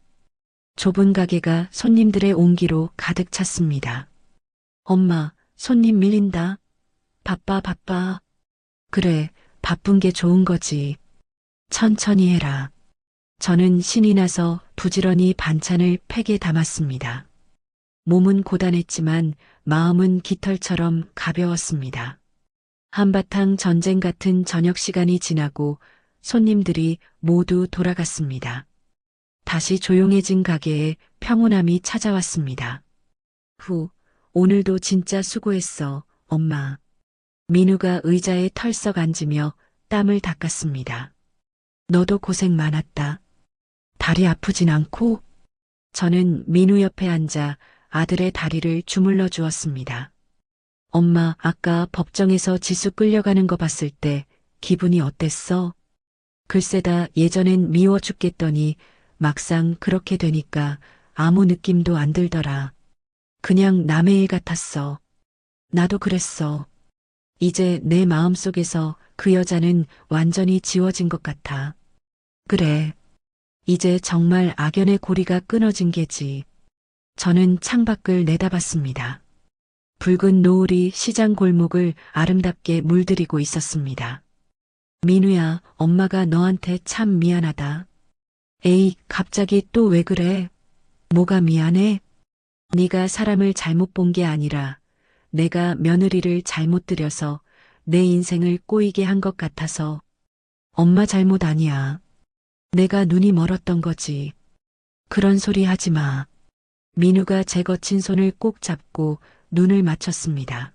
좁은 가게가 손님들의 온기로 가득 찼습니다. 엄마, 손님 밀린다. 바빠, 바빠. 그래, 바쁜 게 좋은 거지. 천천히 해라. 저는 신이 나서 부지런히 반찬을 팩에 담았습니다. 몸은 고단했지만 마음은 깃털처럼 가벼웠습니다. 한바탕 전쟁 같은 저녁 시간이 지나고 손님들이 모두 돌아갔습니다. 다시 조용해진 가게에 평온함이 찾아왔습니다. 오늘도 진짜 수고했어, 엄마. 민우가 의자에 털썩 앉으며 땀을 닦았습니다. 너도 고생 많았다. 다리 아프진 않고? 저는 민우 옆에 앉아 아들의 다리를 주물러 주었습니다. 엄마, 아까 법정에서 지수 끌려가는 거 봤을 때 기분이 어땠어? 글쎄다, 예전엔 미워 죽겠더니 막상 그렇게 되니까 아무 느낌도 안 들더라. 그냥 남의 일 같았어. 나도 그랬어. 이제 내 마음속에서 그 여자는 완전히 지워진 것 같아. 그래. 이제 정말 악연의 고리가 끊어진 게지. 저는 창밖을 내다봤습니다. 붉은 노을이 시장 골목을 아름답게 물들이고 있었습니다. 민우야, 엄마가 너한테 참 미안하다. 에이, 갑자기 또 왜 그래? 뭐가 미안해? 네가 사람을 잘못 본 게 아니라 내가 며느리를 잘못 들여서 내 인생을 꼬이게 한 것 같아서. 엄마 잘못 아니야. 내가 눈이 멀었던 거지. 그런 소리 하지 마. 민우가 제 거친 손을 꼭 잡고 눈을 맞췄습니다.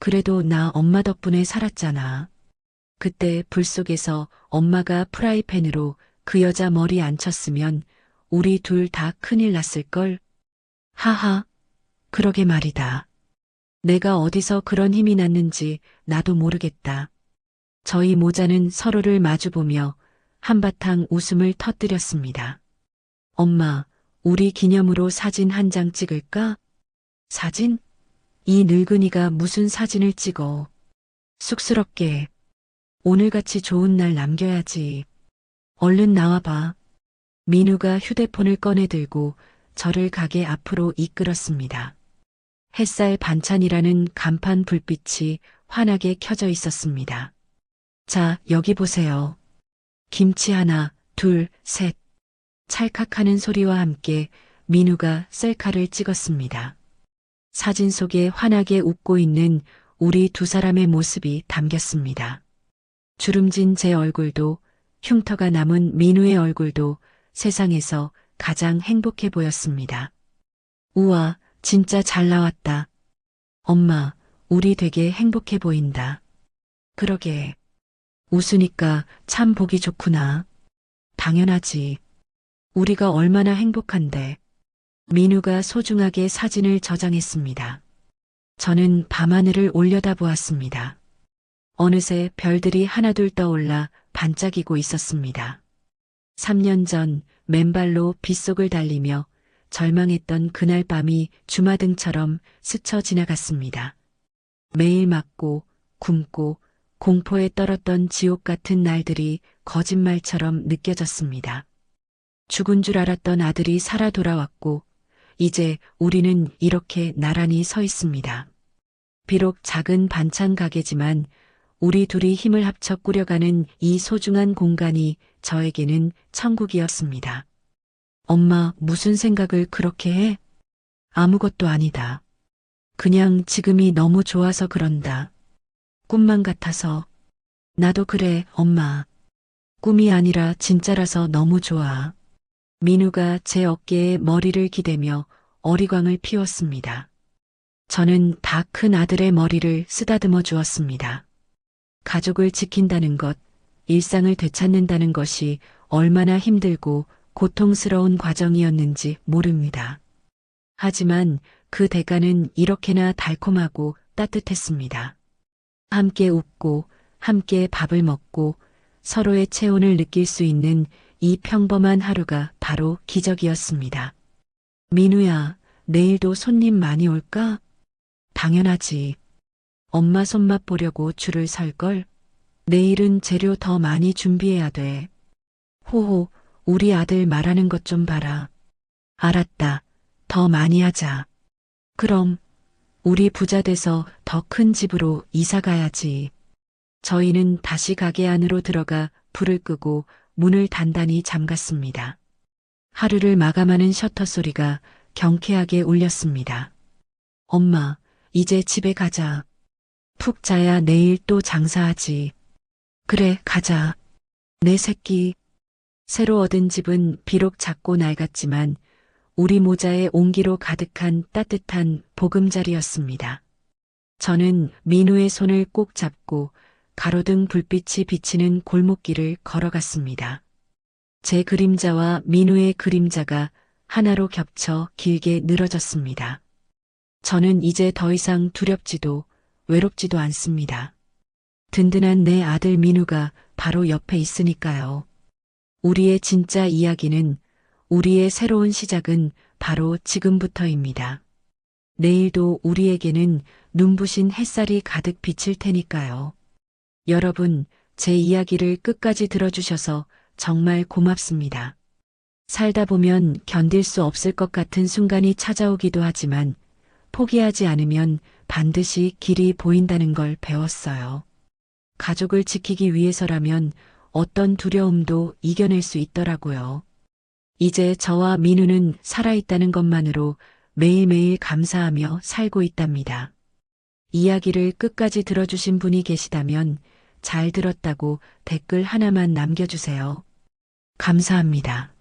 그래도 나 엄마 덕분에 살았잖아. 그때 불 속에서 엄마가 프라이팬으로 그 여자 머리 안 쳤으면 우리 둘 다 큰일 났을걸. 하하, 그러게 말이다. 내가 어디서 그런 힘이 났는지 나도 모르겠다. 저희 모자는 서로를 마주보며 한바탕 웃음을 터뜨렸습니다. 엄마, 우리 기념으로 사진 한 장 찍을까? 사진? 이 늙은이가 무슨 사진을 찍어. 쑥스럽게. 오늘같이 좋은 날 남겨야지. 얼른 나와봐. 민우가 휴대폰을 꺼내 들고 저를 가게 앞으로 이끌었습니다. 햇살 반찬이라는 간판 불빛이 환하게 켜져 있었습니다. 자, 여기 보세요. 김치 하나, 둘, 셋. 찰칵하는 소리와 함께 민우가 셀카를 찍었습니다. 사진 속에 환하게 웃고 있는 우리 두 사람의 모습이 담겼습니다. 주름진 제 얼굴도 흉터가 남은 민우의 얼굴도 세상에서 가장 행복해 보였습니다. 우와, 진짜 잘 나왔다. 엄마, 우리 되게 행복해 보인다. 그러게. 웃으니까 참 보기 좋구나. 당연하지. 우리가 얼마나 행복한데. 민우가 소중하게 사진을 저장했습니다. 저는 밤하늘을 올려다보았습니다. 어느새 별들이 하나둘 떠올라 반짝이고 있었습니다. 3년 전 맨발로 빗속을 달리며 절망했던 그날 밤이 주마등처럼 스쳐 지나갔습니다. 매일 맞고 굶고 공포에 떨었던 지옥 같은 날들이 거짓말처럼 느껴졌습니다. 죽은 줄 알았던 아들이 살아 돌아왔고 이제 우리는 이렇게 나란히 서 있습니다. 비록 작은 반찬 가게지만 우리 둘이 힘을 합쳐 꾸려가는 이 소중한 공간이 저에게는 천국이었습니다. 엄마, 무슨 생각을 그렇게 해? 아무것도 아니다. 그냥 지금이 너무 좋아서 그런다. 꿈만 같아서. 나도 그래, 엄마. 꿈이 아니라 진짜라서 너무 좋아. 민우가 제 어깨에 머리를 기대며 어리광을 피웠습니다. 저는 다 큰 아들의 머리를 쓰다듬어 주었습니다. 가족을 지킨다는 것, 일상을 되찾는다는 것이 얼마나 힘들고 고통스러운 과정이었는지 모릅니다. 하지만 그 대가는 이렇게나 달콤하고 따뜻했습니다. 함께 웃고 함께 밥을 먹고 서로의 체온을 느낄 수 있는 이 평범한 하루가 바로 기적이었습니다. 민우야, 내일도 손님 많이 올까? 당연하지. 엄마 손맛 보려고 줄을 설걸? 내일은 재료 더 많이 준비해야 돼. 호호, 우리 아들 말하는 것 좀 봐라. 알았다. 더 많이 하자. 그럼 우리 부자 돼서 더 큰 집으로 이사 가야지. 저희는 다시 가게 안으로 들어가 불을 끄고 문을 단단히 잠갔습니다. 하루를 마감하는 셔터 소리가 경쾌하게 울렸습니다. 엄마, 이제 집에 가자. 푹 자야 내일 또 장사하지. 그래, 가자. 내 새끼. 새로 얻은 집은 비록 작고 낡았지만 우리 모자에 온기로 가득한 따뜻한 보금자리였습니다. 저는 민우의 손을 꼭 잡고 가로등 불빛이 비치는 골목길을 걸어갔습니다. 제 그림자와 민우의 그림자가 하나로 겹쳐 길게 늘어졌습니다. 저는 이제 더 이상 두렵지도 외롭지도 않습니다. 든든한 내 아들 민우가 바로 옆에 있으니까요. 우리의 진짜 이야기는, 우리의 새로운 시작은 바로 지금부터입니다. 내일도 우리에게는 눈부신 햇살이 가득 비칠 테니까요. 여러분, 제 이야기를 끝까지 들어주셔서 정말 고맙습니다. 살다 보면 견딜 수 없을 것 같은 순간이 찾아오기도 하지만 포기하지 않으면 반드시 길이 보인다는 걸 배웠어요. 가족을 지키기 위해서라면 어떤 두려움도 이겨낼 수 있더라고요. 이제 저와 민우는 살아있다는 것만으로 매일매일 감사하며 살고 있답니다. 이야기를 끝까지 들어주신 분이 계시다면 잘 들었다고 댓글 하나만 남겨주세요. 감사합니다.